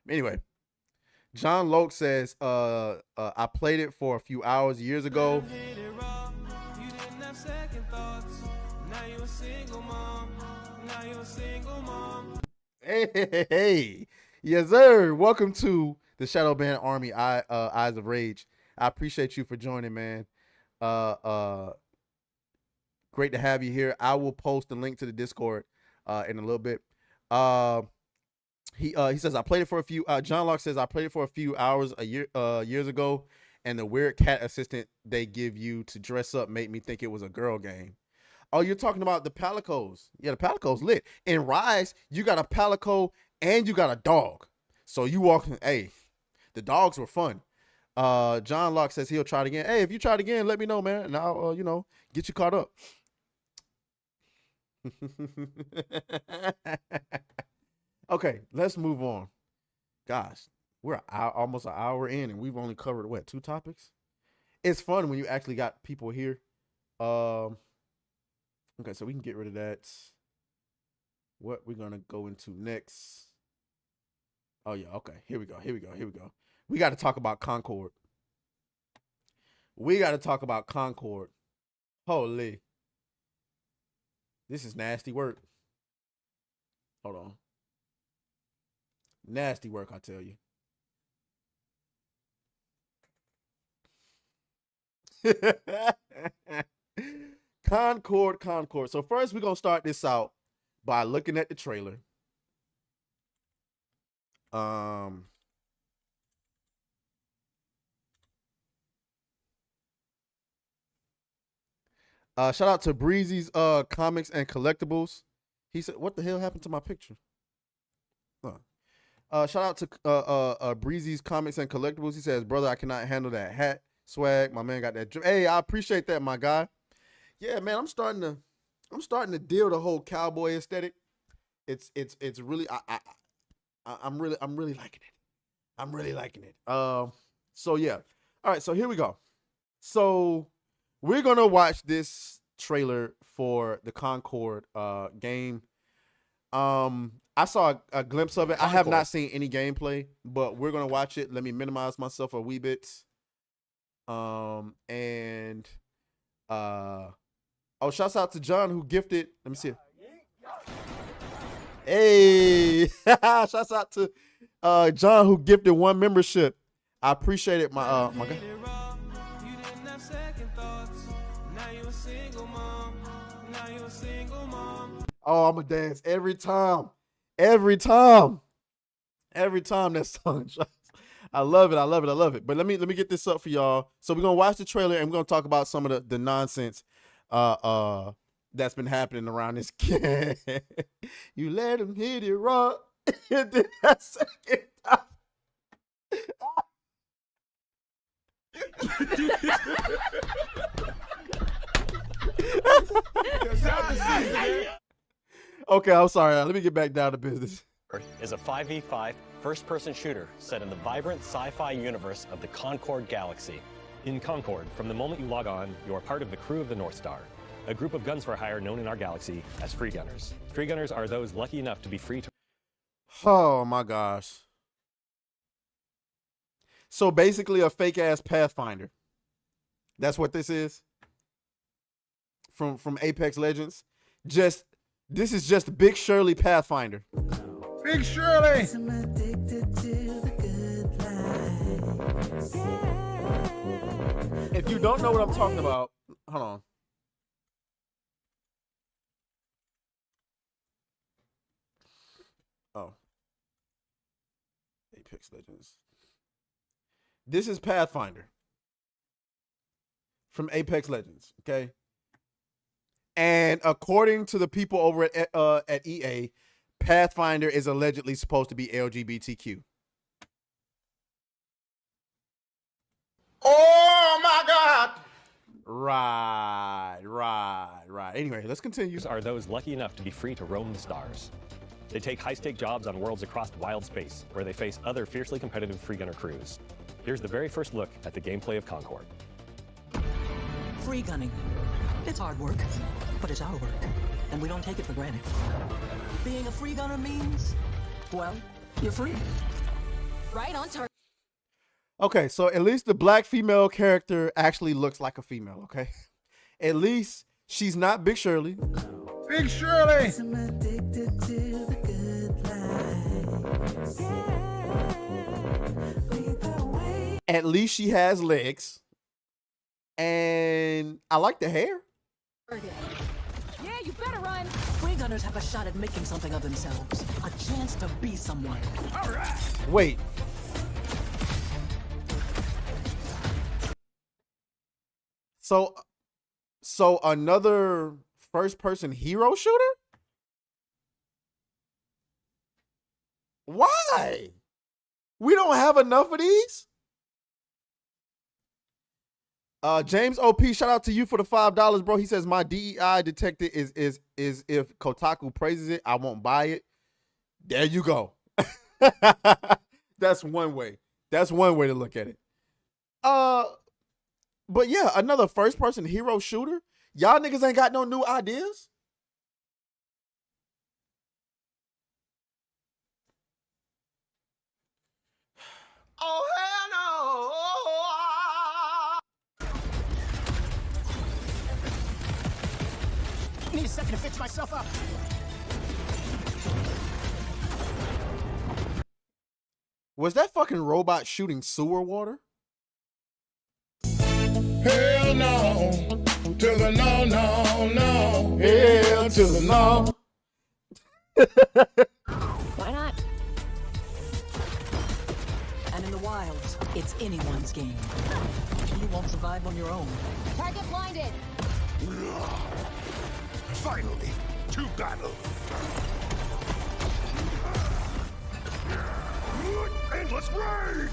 Anyway. John Loke says, I played it for a few hours years ago. Hey. Yes, sir. Welcome to the Shadowban Army, Eyes of Rage. I appreciate you for joining, man. Great to have you here. I will post the link to the Discord in a little bit. He says I played it for a few. John Locke says I played it for a few hours years ago, and the weird cat assistant they give you to dress up made me think it was a girl game. Oh, you're talking about the Palicos? Yeah, the Palicos lit. In Rise, you got a Palico and you got a dog. So you walk. Hey, the dogs were fun. John Locke says he'll try it again. Hey, if you try it again, let me know, man, and I'll get you caught up. Okay, let's move on. Gosh, we're almost an hour in, and we've only covered, what, 2 topics? It's fun when you actually got people here. Okay, so we can get rid of that. What we're going to go into next. Oh, yeah, okay. Here we go. We got to talk about Concord. Holy. This is nasty work. Hold on. Nasty work, I tell you. Concord. So first we're going to start this out by looking at the trailer. Shout out to Breezy's Comics and Collectibles. He said, what the hell happened to my picture? Shout out to Breezy's Comics and Collectibles. He says, brother, I cannot handle that hat swag. My man got that. Hey, I appreciate that, my guy. Yeah, man, I'm starting to deal the whole cowboy aesthetic. It's really I'm really liking it. I'm really liking it. So yeah. All right, so here we go. So we're gonna watch this trailer for the Concord game. I saw a glimpse of it. I have not seen any gameplay, but we're gonna watch it. Let me minimize myself a wee bit. Shouts out to John who gifted. Let me see. Hey, shouts out to John who gifted 1 membership. I appreciate it, my guy. Oh, I'm gonna dance every time that song drops. I love it. But let me get this up for y'all. So we're gonna watch the trailer and we're gonna talk about some of the nonsense that's been happening around this game. You let him hit it raw. And then that second time. Okay, I'm sorry. Let me get back down to business. Is a 5v5 first-person shooter set in the vibrant sci-fi universe of the Concord galaxy. In Concord, from the moment you log on, you are part of the crew of the North Star, a group of guns for hire known in our galaxy as free gunners. Free gunners are those lucky enough to be free to... Oh my gosh. So basically a fake ass Pathfinder. That's what this is. From Apex Legends. This is just Big Shirley Pathfinder. Big Shirley. If you don't know what I'm talking about, hold on. Oh. Apex Legends. This is Pathfinder from Apex Legends, okay? And according to the people over at EA, Pathfinder is allegedly supposed to be LGBTQ. Oh my God. Right. Anyway, let's continue. Are those lucky enough to be free to roam the stars. They take high-stake jobs on worlds across wild space, where they face other fiercely competitive free gunner crews. Here's the very first look at the gameplay of Concord. Free gunning. It's hard work, but it's our work, and we don't take it for granted. Being a free gunner means, well, you're free. Right on target. Okay, so at least the black female character actually looks like a female, okay? At least she's not Big Shirley. Big Shirley. At least she has legs. And I like the hair. Yeah, you better run. Free gunners have a shot at making something of themselves. A chance to be someone. All right. Wait. So another first-person hero shooter? Why? We don't have enough of these? James OP, shout out to you for the $5, bro. He says my DEI detected is if Kotaku praises it, I won't buy it. There you go. That's one way. That's one way to look at it. But yeah, another first-person hero shooter. Y'all niggas ain't got no new ideas. Oh hell no! Need a second to fix myself up. Was that fucking robot shooting sewer water? Hell no! To the no, no, no. Hell to the no. Why not? And in the wilds, it's anyone's game. You won't survive on your own. Target blinded. Finally, to battle. Endless rage!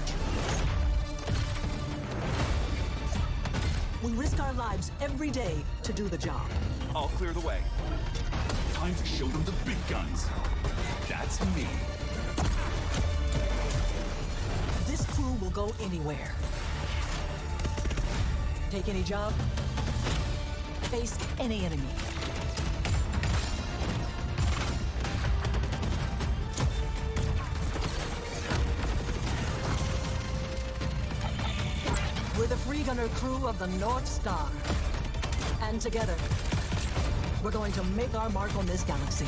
We risk our lives every day to do the job. I'll clear the way. Time to show them the big guns. That's me. This crew will go anywhere. Take any job. Face any enemy. We're the free gunner crew of the North Star. And together, we're going to make our mark on this galaxy.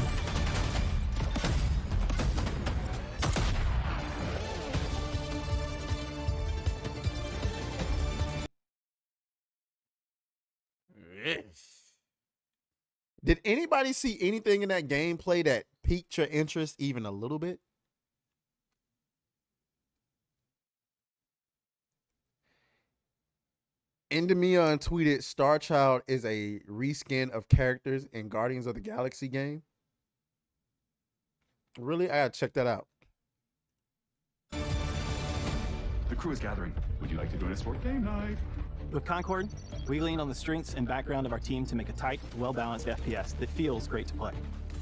Did anybody see anything in that gameplay that piqued your interest even a little bit? Endemia tweeted, Star Child is a reskin of characters in Guardians of the Galaxy game. Really? I gotta check that out. The crew is gathering. Would you like to join us for game night? With Concord, we lean on the strengths and background of our team to make a tight, well-balanced FPS that feels great to play.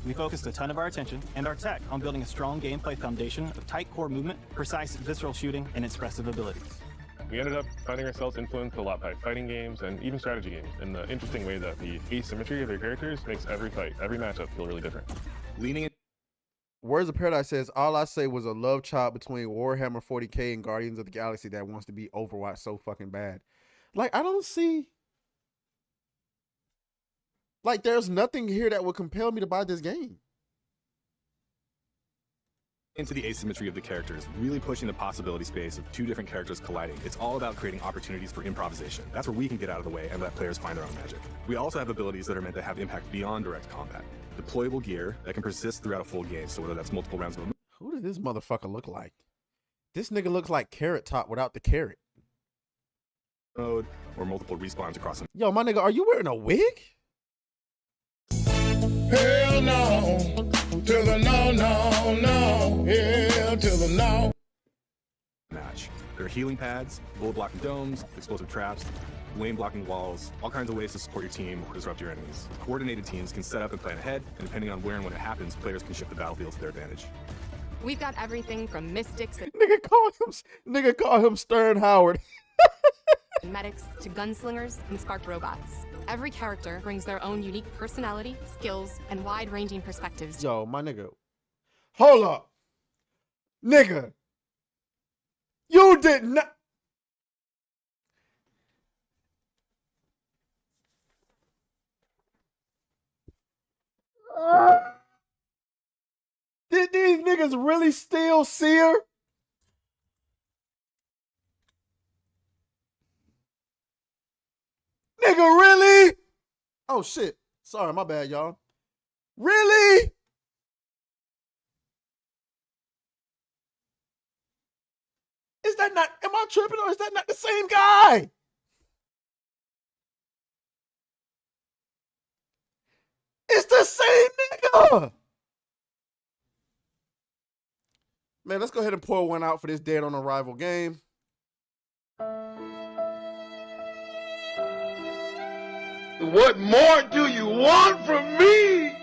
we focused a ton of our attention and our tech on building a strong gameplay foundation of tight core movement, precise visceral shooting, and expressive abilities. We ended up finding ourselves influenced a lot by fighting games and even strategy games in the interesting way that the asymmetry of their characters makes every fight, every matchup feel really different. Leaning in. Words of Paradise says, all I say was a love child between Warhammer 40K and Guardians of the Galaxy that wants to be Overwatch so fucking bad. Like, I don't see... Like, there's nothing here that would compel me to buy this game. Into the asymmetry of the characters, really pushing the possibility space of two different characters colliding. It's all about creating opportunities for improvisation. That's where we can get out of the way and let players find their own magic. We also have abilities that are meant to have impact beyond direct combat. Deployable gear that can persist throughout a full game, so whether that's multiple rounds of a Who does this motherfucker look like? This nigga looks like Carrot Top without the carrot. mode or multiple respawns across them. Yo, my nigga, are you wearing a wig? Hell no, to the no, no, no, hell to the no. Match. There are healing pads, bullet blocking domes, explosive traps, lane blocking walls, all kinds of ways to support your team or disrupt your enemies. Coordinated teams can set up and plan ahead, and depending on where and when it happens, players can shift the battlefield to their advantage. We've got everything from mystics and Nigga call him Stern Howard. medics to gunslingers and spark robots. Every character brings their own unique personality, skills, and wide-ranging perspectives. Yo, my nigga. Hold up. Nigga. You did not. Did these niggas really steal Seer? Nigga, really? Oh, shit. Sorry, my bad, y'all. Really? Is that not, am I tripping or is that not the same guy? It's the same nigga. Man, let's go ahead and pour one out for this Dead on Arrival game. What more do you want from me?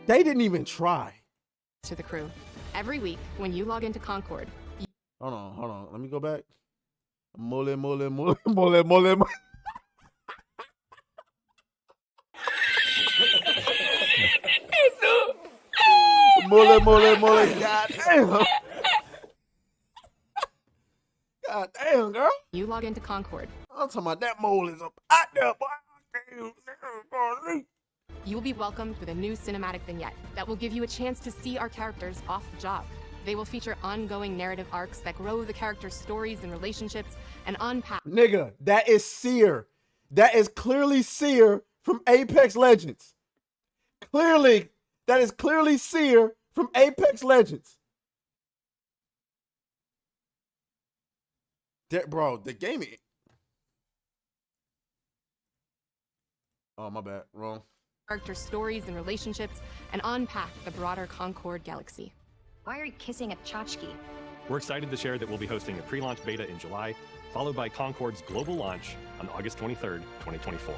They didn't even try. To the crew. Every week, when you log into Concord, Hold on. Let me go back. Mole. Mole. God damn. God damn, girl. You log into Concord. I'm talking about that mole is up out there, boy. You will be welcomed with a new cinematic vignette that will give you a chance to see our characters off the job. They will feature ongoing narrative arcs that grow the characters' stories and relationships and unpack. Nigga, that is Seer. That is clearly Seer from Apex Legends. Clearly, that is clearly Seer from Apex Legends. Bro, the game. Oh, my bad. Wrong. Character stories and relationships and unpack the broader Concord galaxy. Why are you kissing a tchotchke? We're excited to share that we'll be hosting a pre-launch beta in July, followed by Concord's global launch on August 23rd, 2024.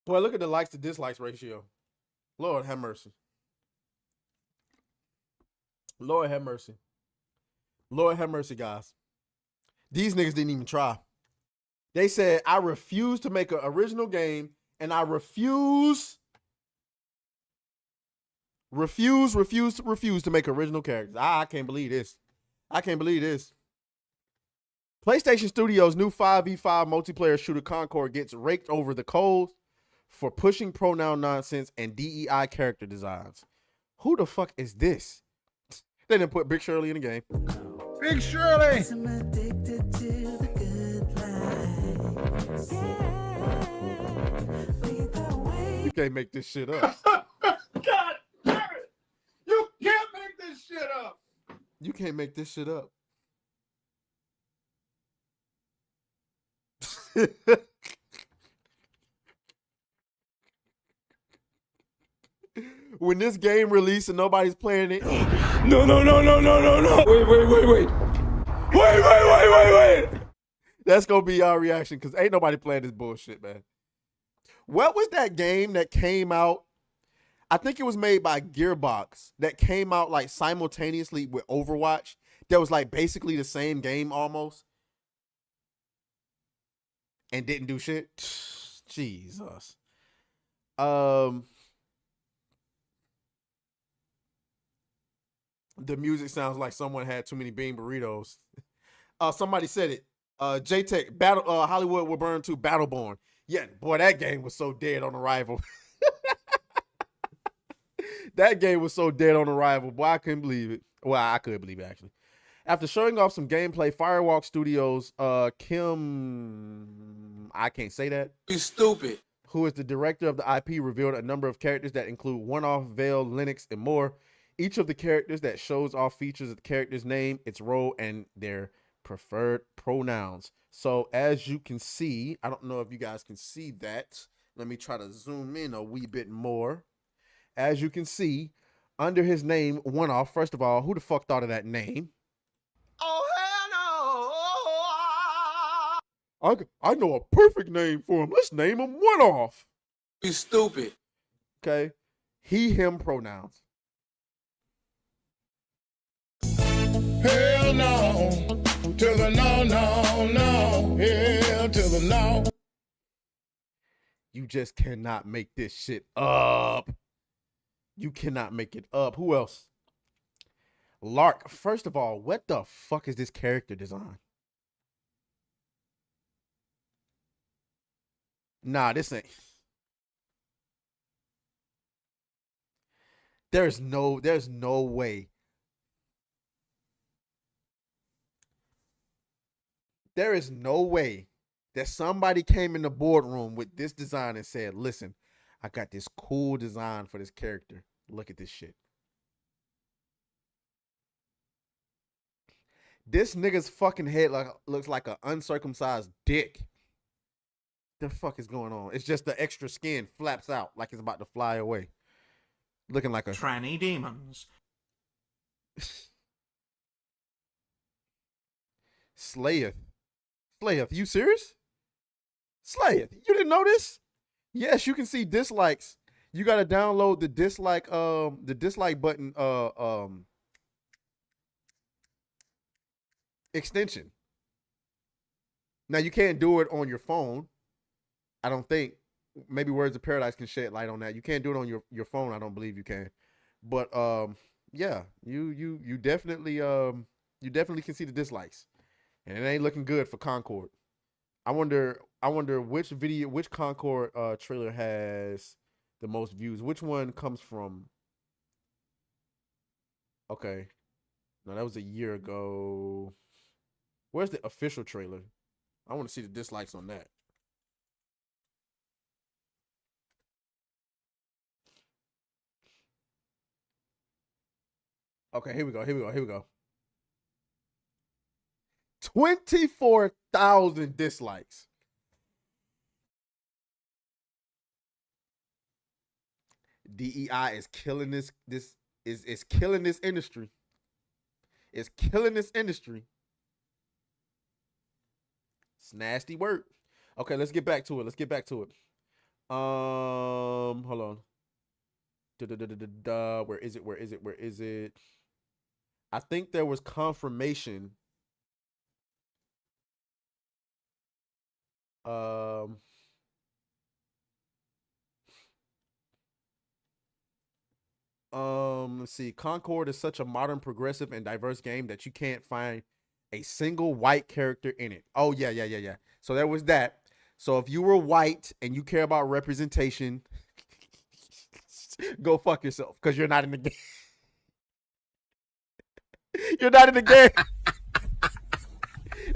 Boy, look at the likes to dislikes ratio. Lord have mercy. Lord have mercy. Lord have mercy, guys. These niggas didn't even try. They said, I refuse to make an original game, and I refuse to make original characters. I can't believe this. I can't believe this. PlayStation Studios' new 5v5 multiplayer shooter Concord gets raked over the coals for pushing pronoun nonsense and DEI character designs. Who the fuck is this? They didn't put Big Shirley in the game. Big Shirley. You can't make this shit up. God damn it! You can't make this shit up. You can't make this shit up. when this game released and nobody's playing it. No. Wait. That's gonna be our reaction because ain't nobody playing this bullshit, man. What was that game that came out? I think it was made by Gearbox that came out like simultaneously with Overwatch. That was like basically the same game almost. And didn't do shit. Jesus. The music sounds like someone had too many bean burritos. Somebody said it. J-Tech, Hollywood Will Burn 2 Battleborn. Yeah, boy, that game was so dead on arrival. That game was so dead on arrival. Boy, I couldn't believe it. Well, I could believe it, actually. After showing off some gameplay, Firewalk Studios, Kim, I can't say that. You stupid. Who is the director of the IP, revealed a number of characters that include one-off, Veil, Linux, and more. Each of the characters that shows off features of the character's name, its role, and their preferred pronouns. So as you can see, I don't know if you guys can see that. Let me try to zoom in a wee bit more. As you can see, under his name, one-off, first of all, who the fuck thought of that name? Oh, hell no. I know a perfect name for him. Let's name him one-off. You stupid. Okay. He, him pronouns. Hell no. To the no. Hell to the no. You just cannot make this shit up. You cannot make it up. Who else? Lark. First of all, what the fuck is this character design? Nah, this ain't. There's no way. There is no way that somebody came in the boardroom with this design and said, listen, I got this cool design for this character. Look at this shit. This nigga's fucking head looks like an uncircumcised dick. The fuck is going on? It's just the extra skin flaps out like it's about to fly away. Looking like a tranny demons. Slayeth, you serious? Slayeth, you didn't know this? Yes, you can see dislikes. You gotta download the dislike button extension. Now you can't do it on your phone. I don't think. Maybe Words of Paradise can shed light on that. You can't do it on your phone. I don't believe you can. But yeah, you definitely can see the dislikes, and it ain't looking good for Concord. I wonder which Concord trailer has the most views. Which one comes from? Okay, no, that was a year ago. Where's the official trailer? I want to see the dislikes on that. Okay, here we go. 24,000 dislikes. DEI is killing this is killing this industry. It's killing this industry. It's nasty work. Okay, let's get back to it. Hold on. Where is it? I think there was confirmation. Let's see. Concord is such a modern, progressive, and diverse game that you can't find a single white character in it. Oh, yeah. So there was that. So if you were white and you care about representation, go fuck yourself, because you're not in the game. You're not in the game.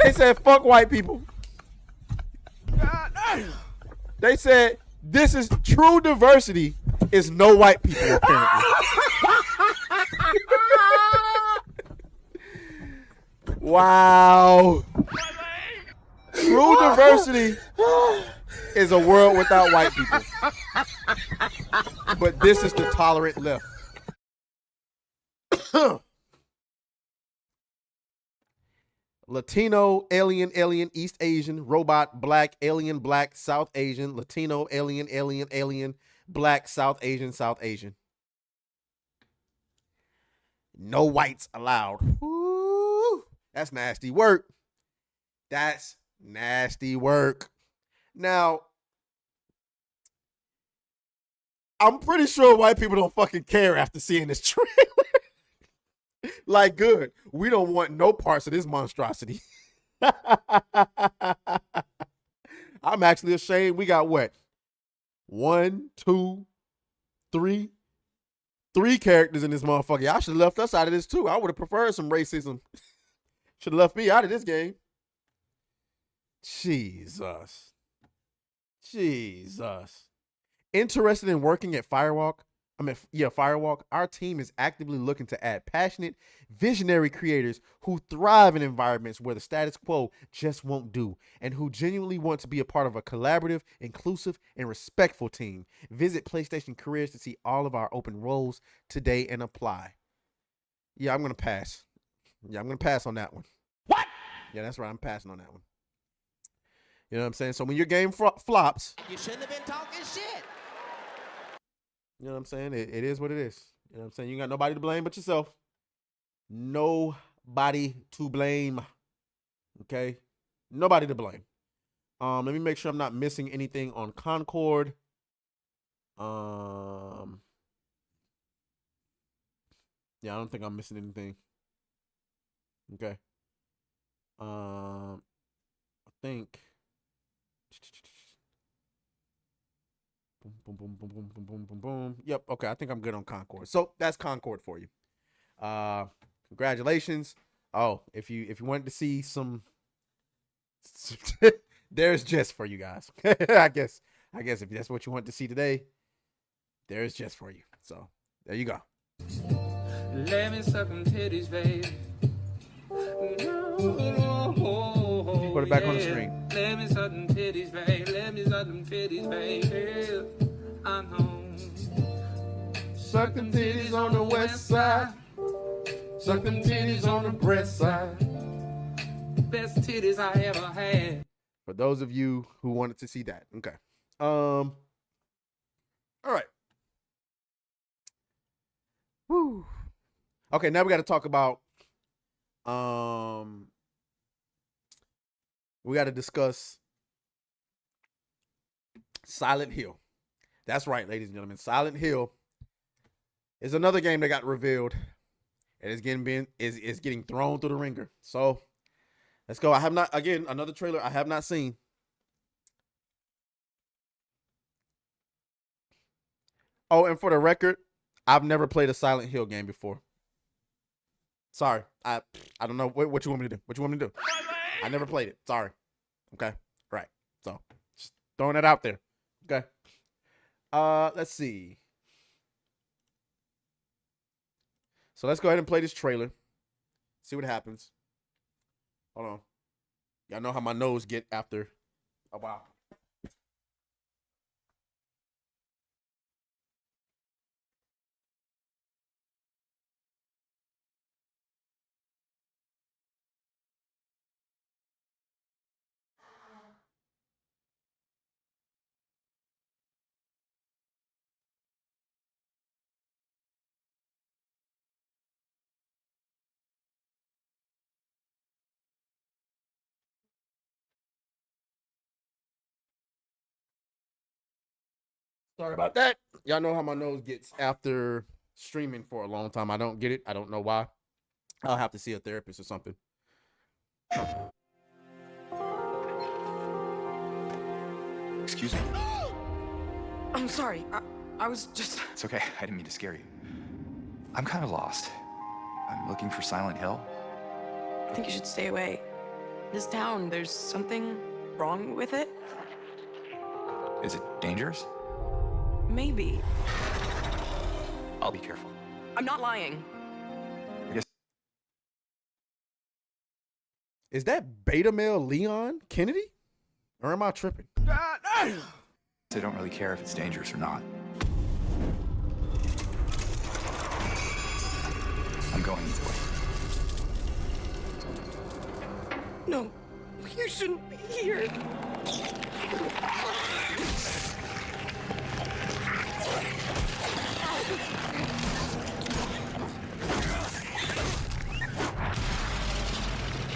They said fuck white people. They said this is true diversity is no white people, apparently. Wow. True diversity is a world without white people. But this is the tolerant left. Latino, alien, East Asian, robot, black, South Asian, Latino, alien, black, South Asian. No whites allowed. Woo, that's nasty work. That's nasty work. Now, I'm pretty sure white people don't fucking care after seeing this trailer. Like, good. We don't want no parts of this monstrosity. I'm actually ashamed. We got what? 1, 2, 3. 3 characters in this motherfucker. Y'all should have left us out of this too. I would have preferred some racism. Should have left me out of this game. Jesus. Interested in working at Firewalk? Firewalk. Our team is actively looking to add passionate, visionary creators who thrive in environments where the status quo just won't do, and who genuinely want to be a part of a collaborative, inclusive, and respectful team. Visit PlayStation Careers to see all of our open roles today and apply. Yeah, I'm going to pass. Yeah, I'm going to pass on that one. What? Yeah, that's right. I'm passing on that one. You know what I'm saying? So when your game flops, you shouldn't have been talking shit. You know what I'm saying? It is what it is. You know what I'm saying? You got nobody to blame but yourself. Nobody to blame. Okay? Nobody to blame. Let me make sure I'm not missing anything on Concord. Yeah, I don't think I'm missing anything. Okay. I think. Boom. Yep. Okay. I think I'm good on Concord. So that's Concord for you. Congratulations. Oh, if you wanted to see some, there's Jess for you guys. I guess if that's what you want to see today, there's Jess for you. So there you go. Let me suck them titties, baby. Put it back on the screen. Let me suck them titties, baby. Let me suck them titties, baby. I know. Suck them titties on the west side. Suck them titties on the breast side. Best titties I ever had. For those of you who wanted to see that. Okay. All right. Woo. Okay, now we got to talk about we got to discuss Silent Hill. That's right, ladies and gentlemen. Silent Hill is another game that got revealed and is getting thrown through the ringer. So let's go. I have not, again, another trailer I have not seen. Oh, and for the record, I've never played a Silent Hill game before. Sorry. I don't know what you want me to do. What you want me to do? I never played it. Sorry. Okay. Right. So just throwing that out there. Okay. Let's see. So let's go ahead and play this trailer. See what happens. Hold on. Y'all know how my nose get after a while. Sorry about that. Y'all know how my nose gets after streaming for a long time. I don't get it. I don't know why. I'll have to see a therapist or something. Excuse me. I'm sorry. I was just... It's okay. I didn't mean to scare you. I'm kind of lost. I'm looking for Silent Hill. I think you should stay away. This town, there's something wrong with it? Is it dangerous? Maybe. I'll be careful. I'm not lying. I guess. Is that beta male Leon Kennedy? Or am I tripping? I don't really care if it's dangerous or not.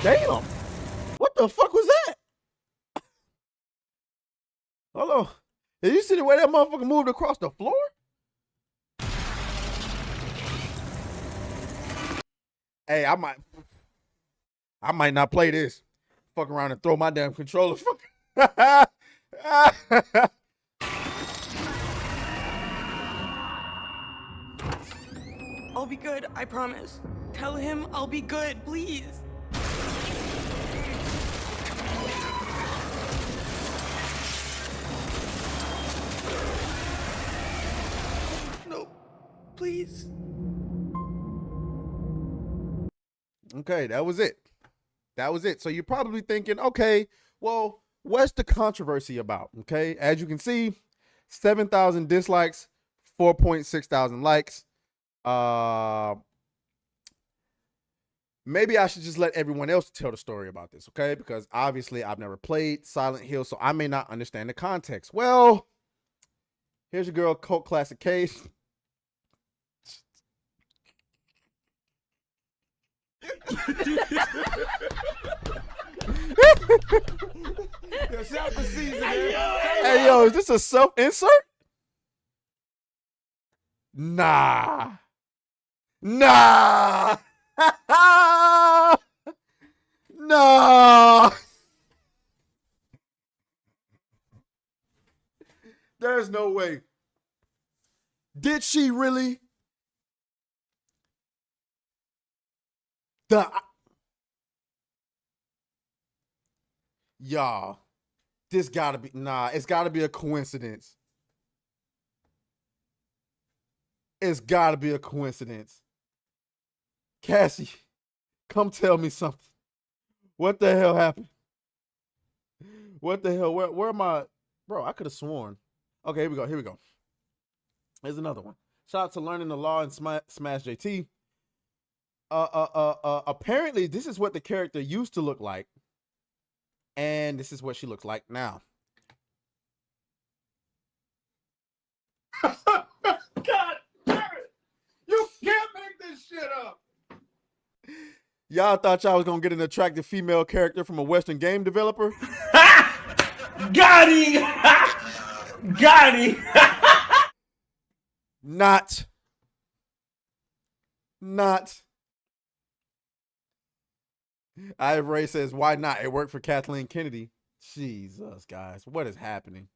Damn. What the fuck was that? Hold on. Did you see the way that motherfucker moved across the floor? Hey, I might not play this. Fuck around and throw my damn controller. I'll be good, I promise. Tell him I'll be good, please. No, please. Okay, that was it. That was it. So you're probably thinking, okay, well, what's the controversy about? Okay, as you can see, 7,000 dislikes, 4.6 thousand likes. Maybe I should just let everyone else tell the story about this, okay? Because obviously I've never played Silent Hill, so I may not understand the context. Well, here's your girl, Cult Classic Case. Hey, yo, is this a self-insert? Nah. Nah. No. There's no way. Did she really? Y'all, this gotta be, it's gotta be a coincidence. It's gotta be a coincidence. Cassie, come tell me something. What the hell happened? What the hell? Where am I? Bro, I could have sworn. Okay, here we go. Here we go. Here's another one. Shout out to Learning the Law and Smash JT. Apparently, this is what the character used to look like. And this is what she looks like now. God damn it! You can't make this shit up. Y'all thought y'all was gonna get an attractive female character from a Western game developer? Got him! Got him! Not. aTraes says, why not? It worked for Kathleen Kennedy. Jesus, guys. What is happening?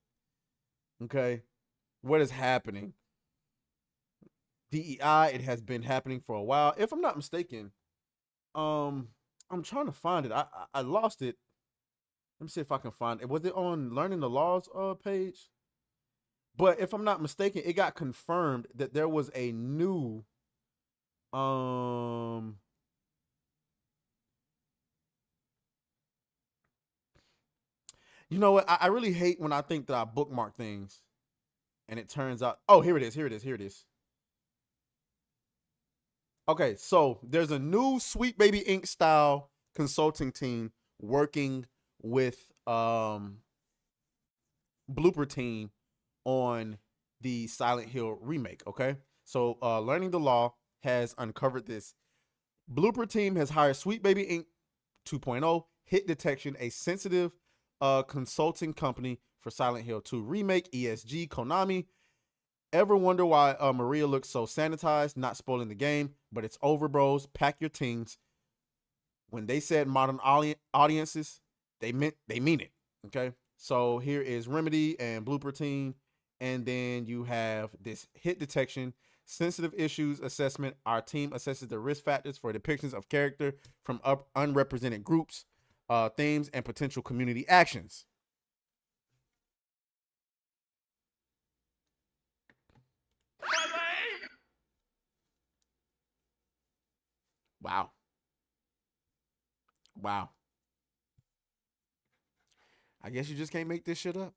Okay. What is happening? DEI, it has been happening for a while. If I'm not mistaken, I'm trying to find it. I lost it. Let me see if I can find it. Was it on Learning the Laws page? But if I'm not mistaken, it got confirmed that there was a new you know what? I really hate when I think that I bookmark things and it turns out, oh, here it is. Okay, so there's a new Sweet Baby Inc. style consulting team working with Blooper Team on the Silent Hill remake, okay? So Learning the Law has uncovered this. Blooper Team has hired Sweet Baby Inc. 2.0 Hit Detection, a sensitive consulting company for Silent Hill 2 remake. ESG, Konami. Ever wonder why Maria looks so sanitized? Not spoiling the game, but it's over, bros. Pack your tings. When they said modern audiences, they mean it. Okay, so here is Remedy and Blooper Team, and then you have this hit detection, sensitive issues assessment. Our team assesses the risk factors for depictions of character from unrepresented groups, themes, and potential community actions. Wow. I guess you just can't make this shit up.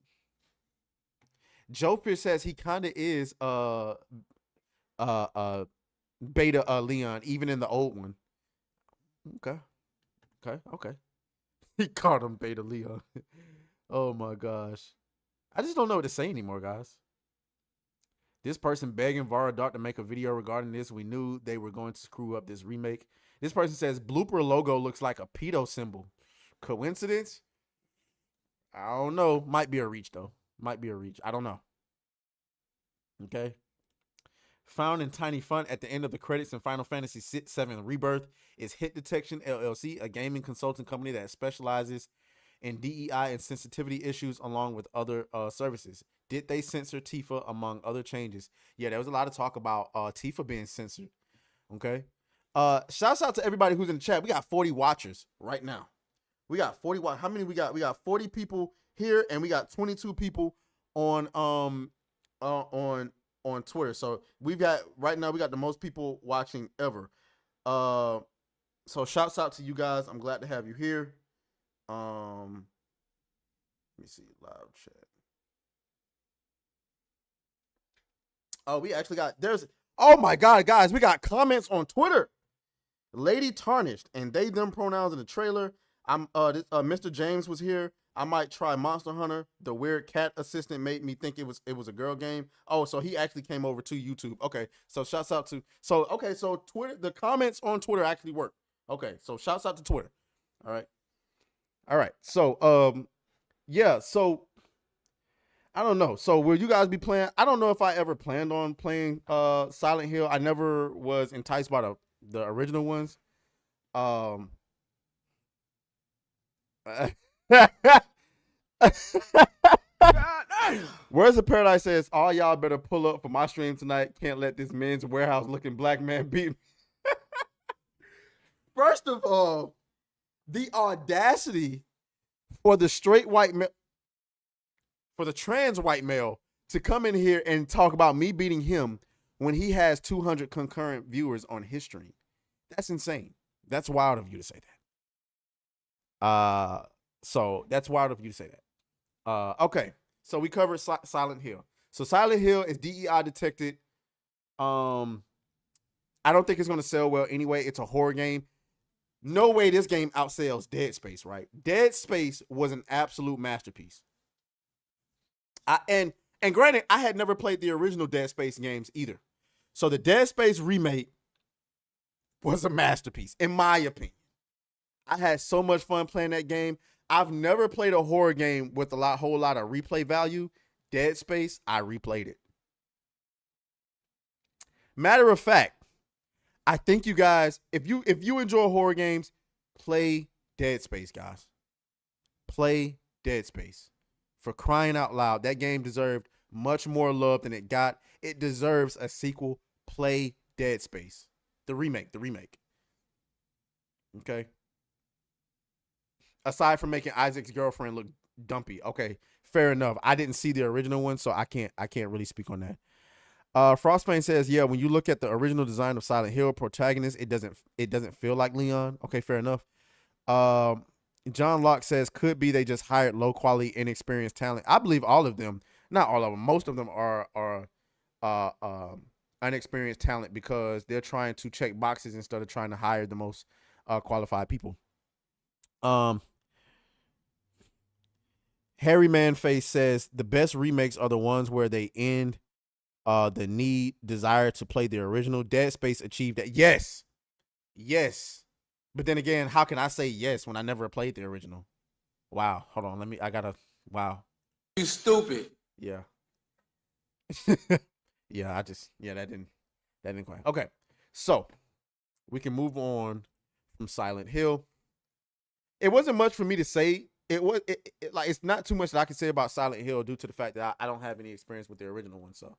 Joe Fish says he kind of is Beta Leon, even in the old one. Okay. He called him Beta Leon. Oh my gosh. I just don't know what to say anymore, guys. This person begging Valerant to make a video regarding this. We knew they were going to screw up this remake. This person says blooper logo looks like a pedo symbol. Coincidence? I don't know. Might be a reach though. Might be a reach. I don't know. Okay. Found in Tiny Fun at the end of the credits in Final Fantasy VII Rebirth is Hit Detection LLC, a gaming consulting company that specializes in DEI and sensitivity issues along with other services. Did they censor Tifa among other changes? Yeah, there was a lot of talk about Tifa being censored. Okay. Shouts out to everybody who's in the chat. We got 40 watchers right now. We got 40 watchers. How many we got? We got 40 people here and we got 22 people on Twitter. So we've got right now we got the most people watching ever. So shouts out to you guys. I'm glad to have you here. Let me see live chat. Oh, we actually got oh my god, guys, we got comments on Twitter. Lady Tarnished and they them pronouns in the trailer. Mr. James was here. I might try Monster Hunter. The weird cat assistant made me think it was a girl game. Oh, so he actually came over to YouTube. Okay, so shouts out to so Twitter. The comments on Twitter actually work. Okay, so shouts out to Twitter. All right. So yeah. So I don't know. So will you guys be playing? I don't know if I ever planned on playing Silent Hill. I never was enticed by the original ones. Where's the Paradise says all y'all better pull up for my stream tonight. Can't let this Men's Warehouse looking black man beat me. First of all, the audacity for the straight white male, for the trans white male to come in here and talk about me beating him when he has 200 concurrent viewers on his stream. That's insane. That's wild of you to say that. So that's wild of you to say that. Okay. So we covered Silent Hill. So Silent Hill is DEI detected. I don't think it's going to sell well anyway. It's a horror game. No way this game outsells Dead Space, right? Dead Space was an absolute masterpiece. And granted, I had never played the original Dead Space games either. So the Dead Space remake was a masterpiece, in my opinion. I had so much fun playing that game. I've never played a horror game with a whole lot of replay value. Dead Space, I replayed it. Matter of fact, I think you guys, if you enjoy horror games, play Dead Space, guys. Play Dead Space. For crying out loud, that game deserved much more love than it got. It deserves a sequel. Play Dead Space. The remake. Okay. Aside from making Isaac's girlfriend look dumpy. Okay, fair enough. I didn't see the original one, so I can't really speak on that. Frostbane says, yeah, when you look at the original design of Silent Hill protagonist, it doesn't feel like Leon. Okay, fair enough. John Locke says, could be they just hired low quality, inexperienced talent. I believe all of them, not all of them, most of them are inexperienced talent because they're trying to check boxes instead of trying to hire the most qualified people. Harry Manface says the best remakes are the ones where they end the desire to play the original. Dead Space achieved that. Yes. But then again, how can I say yes when I never played the original? Wow. Hold on. Wow. You stupid. Yeah. Yeah, that didn't quite. Okay. So we can move on from Silent Hill. It wasn't much for me to say. It's not too much that I can say about Silent Hill due to the fact that I don't have any experience with the original one. So,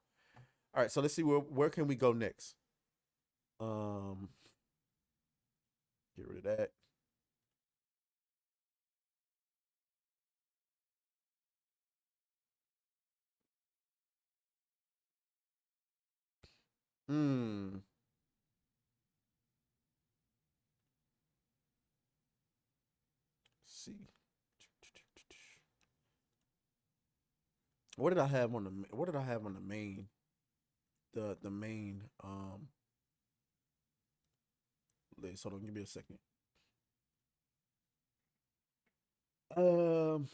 all right. So let's see where can we go next. Get rid of that. Let's see. What did I have on the main? The main list. Hold on, give me a second. Oh,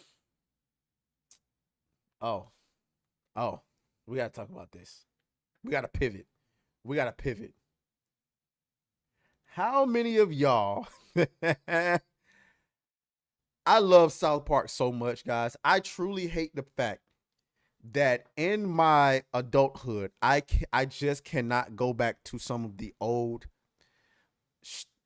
we gotta talk about this. We gotta pivot. We gotta pivot. How many of y'all? I love South Park so much, guys. I truly hate the fact that in my adulthood, I just cannot go back to some of the old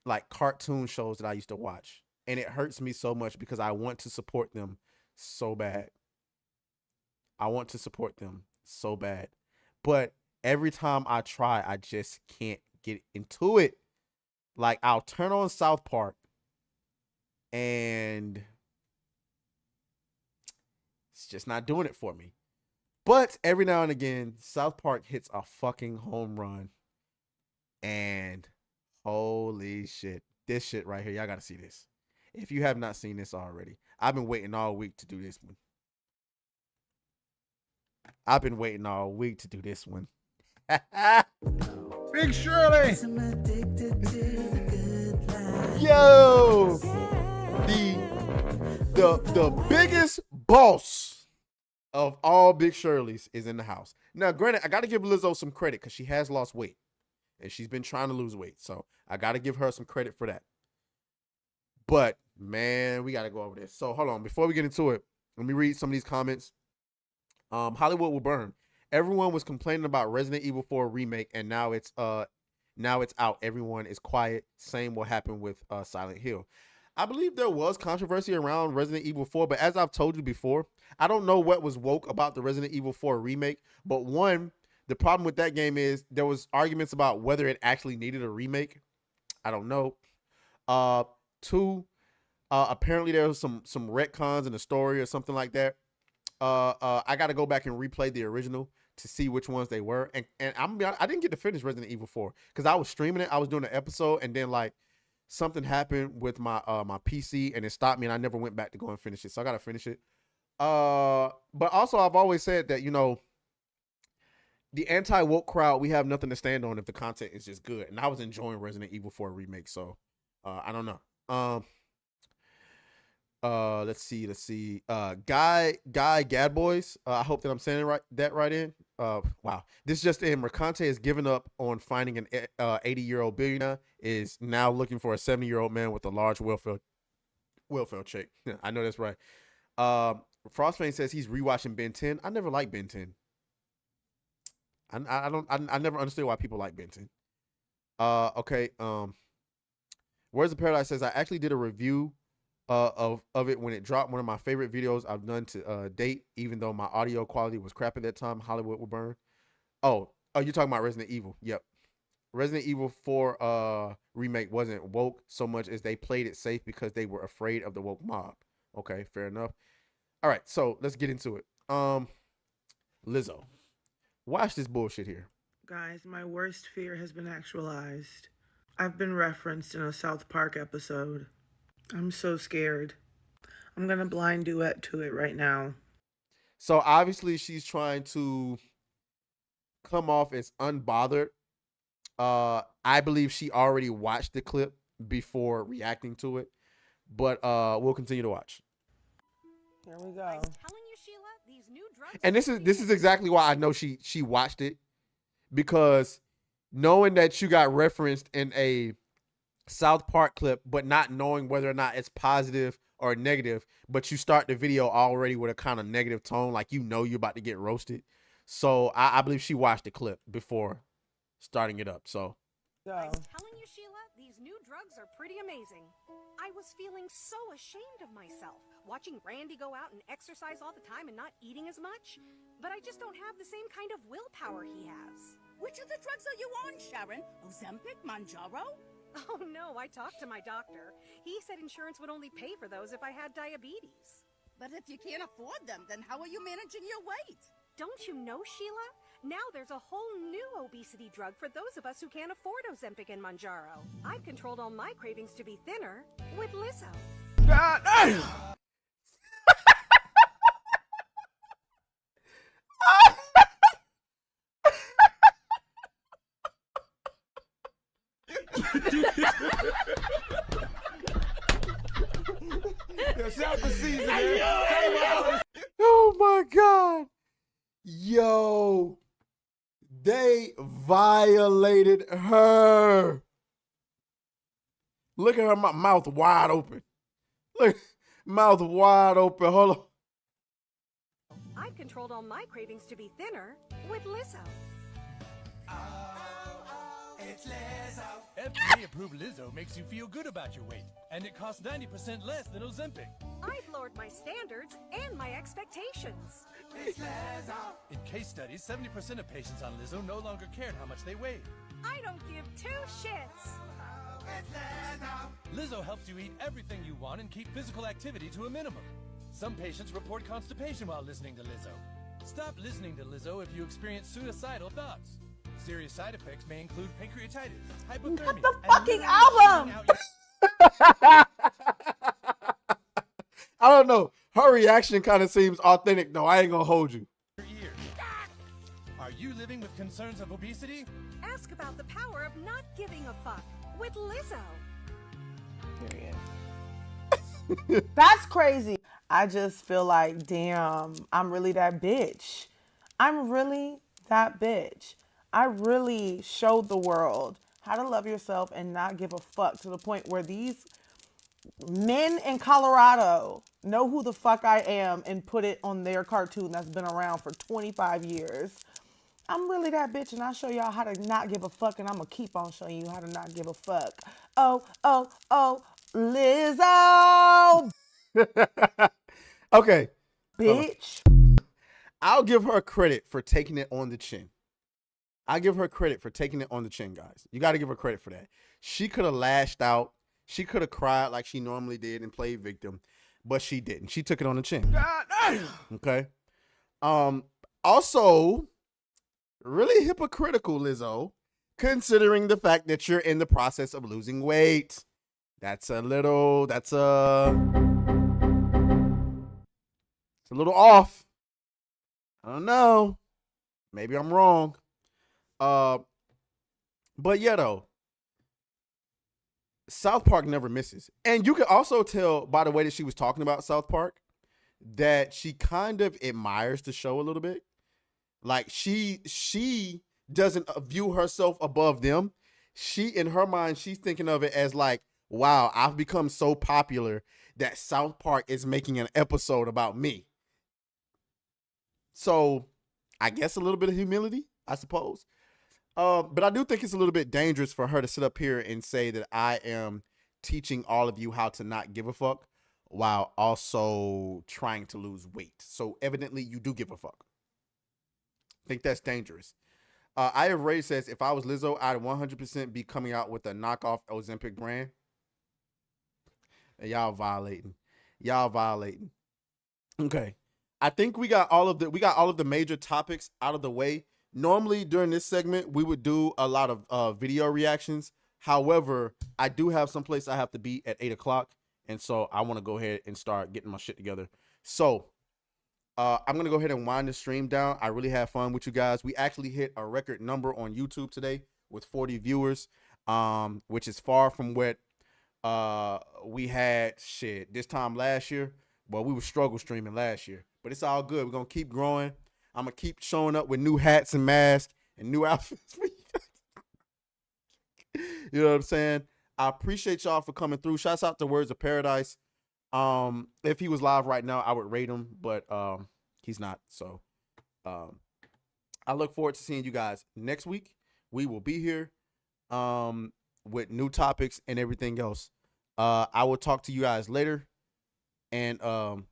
like cartoon shows that I used to watch. And it hurts me so much because I want to support them so bad. I want to support them so bad. But every time I try, I just can't get into it. Like, I'll turn on South Park and it's just not doing it for me. But every now and again, South Park hits a fucking home run. And holy shit. This shit right here, y'all gotta see this. If you have not seen this already, I've been waiting all week to do this one. I've been waiting all week to do this one. Big Shirley. Yo, the biggest boss of all Big Shirleys is in the house. Now, granted, I got to give Lizzo some credit because she has lost weight and she's been trying to lose weight. So I got to give her some credit for that. But man, we got to go over this. So hold on, before we get into it, let me read some of these comments. Hollywood will burn. Everyone was complaining about Resident Evil 4 remake, and now it's out. Everyone is quiet. Same will happen with Silent Hill. I believe there was controversy around Resident Evil 4, but as I've told you before, I don't know what was woke about the Resident Evil 4 remake. But one, the problem with that game is there was arguments about whether it actually needed a remake. I don't know. Two, apparently there was some retcons in the story or something like that. I got to go back and replay the original to see which ones they were. And I didn't get to finish Resident Evil 4 because I was streaming it. I was doing an episode, and then like something happened with my my PC, and it stopped me, and I never went back to go and finish it. So I got to finish it. But also I've always said that, you know, the anti-woke crowd, we have nothing to stand on if the content is just good. And I was enjoying Resident Evil 4 remake. So I don't know. Let's see. Guy Gadboys. I hope that I'm saying that right in. Wow. This just in. Mercante has given up on finding an 80-year-old billionaire, is now looking for a 70-year-old man with a large welfare check. I know that's right. Frostfang says he's rewatching Ben 10. I never liked Ben 10. I never understood why people like Ben 10. Okay. Where's the Paradise says I actually did a review of it when it dropped. One of my favorite videos I've done to date, even though my audio quality was crap at that time. Hollywood will burn. Oh, you're talking about Resident Evil. Yep. Resident Evil 4 remake wasn't woke so much as they played it safe because they were afraid of the woke mob. Okay, fair enough. All right, so let's get into it. Lizzo, watch this bullshit here. Guys, my worst fear has been actualized. I've been referenced in a South Park episode. I'm so scared. I'm gonna blind duet to it right now. So obviously she's trying to come off as unbothered. I believe she already watched the clip before reacting to it, but we'll continue to watch. Here we go. And this is exactly why I know she watched it, because knowing that you got referenced in a South Park clip, but not knowing whether or not it's positive or negative, but you start the video already with a kind of negative tone, like you know you're about to get roasted. So I believe she watched the clip before starting it up. So I was telling you, Sheila, these new drugs are pretty amazing. I was feeling so ashamed of myself, watching Randy go out and exercise all the time and not eating as much. But I just don't have the same kind of willpower he has. Which of the drugs are you on, Sharon? Ozempic, Mounjaro? Oh no, I talked to my doctor. He said insurance would only pay for those if I had diabetes. But if you can't afford them, then how are you managing your weight? Don't you know, Sheila? Now there's a whole new obesity drug for those of us who can't afford Ozempic and Mounjaro. I've controlled all my cravings to be thinner with Lizzo. God damn! Oh my God. Yo, They violated her. Look at her mouth wide open. Look, mouth wide open. Hold on. I've controlled all my cravings to be thinner with Lizzo. It's Lizzo. FDA-approved Lizzo makes you feel good about your weight, and it costs 90% less than Ozempic. I've lowered my standards and my expectations. It's Lizzo. In case studies, 70% of patients on Lizzo no longer cared how much they weighed. I don't give two shits. Lizzo helps you eat everything you want and keep physical activity to a minimum. Some patients report constipation while listening to Lizzo. Stop listening to Lizzo if you experience suicidal thoughts. Serious side effects may include pancreatitis, hypothermia, The fucking album. I don't know. Her reaction kind of seems authentic, though. I ain't gonna hold you. Are you living with concerns of obesity? Ask about the power of not giving a fuck with Lizzo. That's crazy. I just feel like, damn, I'm really that bitch. I'm really that bitch. I really showed the world how to love yourself and not give a fuck to the point where these men in Colorado know who the fuck I am and put it on their cartoon that's been around for 25 years. I'm really that bitch, and I'll show y'all how to not give a fuck, and I'm going to keep on showing you how to not give a fuck. Oh, oh, oh, Lizzo! Okay. Bitch. I'll give her credit for taking it on the chin. I give her credit for taking it on the chin, guys. You got to give her credit for that. She could have lashed out. She could have cried like she normally did and played victim, but she didn't. She took it on the chin. Okay. Also, really hypocritical, Lizzo, considering the fact that you're in the process of losing weight. It's a little off. I don't know. Maybe I'm wrong. But yeah, though, South Park never misses. And you can also tell by the way that she was talking about South Park that she kind of admires the show a little bit. Like she doesn't view herself above them. She, in her mind, she's thinking of it as like, wow, I've become so popular that South Park is making an episode about me. So I guess a little bit of humility, I suppose. But I do think it's a little bit dangerous for her to sit up here and say that I am teaching all of you how to not give a fuck while also trying to lose weight. So evidently you do give a fuck. I think that's dangerous. I have Ray says, if I was Lizzo, I'd 100% be coming out with a knockoff Ozempic brand. And y'all violating. Okay. I think we got all of the major topics out of the way. Normally during this segment, we would do a lot of video reactions. However, I do have someplace I have to be at 8 o'clock. And so I want to go ahead and start getting my shit together. So I'm going to go ahead and wind the stream down. I really had fun with you guys. We actually hit a record number on YouTube today with 40 viewers, which is far from what we had this time last year. Well, we were struggle streaming last year. But it's all good. We're going to keep growing. I'm going to keep showing up with new hats and masks and new outfits for you guys. You know what I'm saying? I appreciate y'all for coming through. Shouts out to Words of Paradise. If he was live right now, I would rate him, but he's not. So I look forward to seeing you guys next week. We will be here with new topics and everything else. I will talk to you guys later. And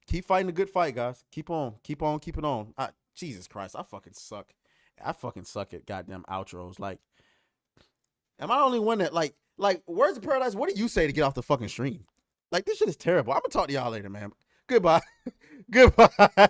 keep fighting a good fight, guys. Keep on keeping on. Jesus Christ, I fucking suck. I fucking suck at goddamn outros. Like, am I the only one that like Words of Paradise? What do you say to get off the fucking stream? Like, this shit is terrible. I'm gonna talk to y'all later, man. Goodbye. Goodbye.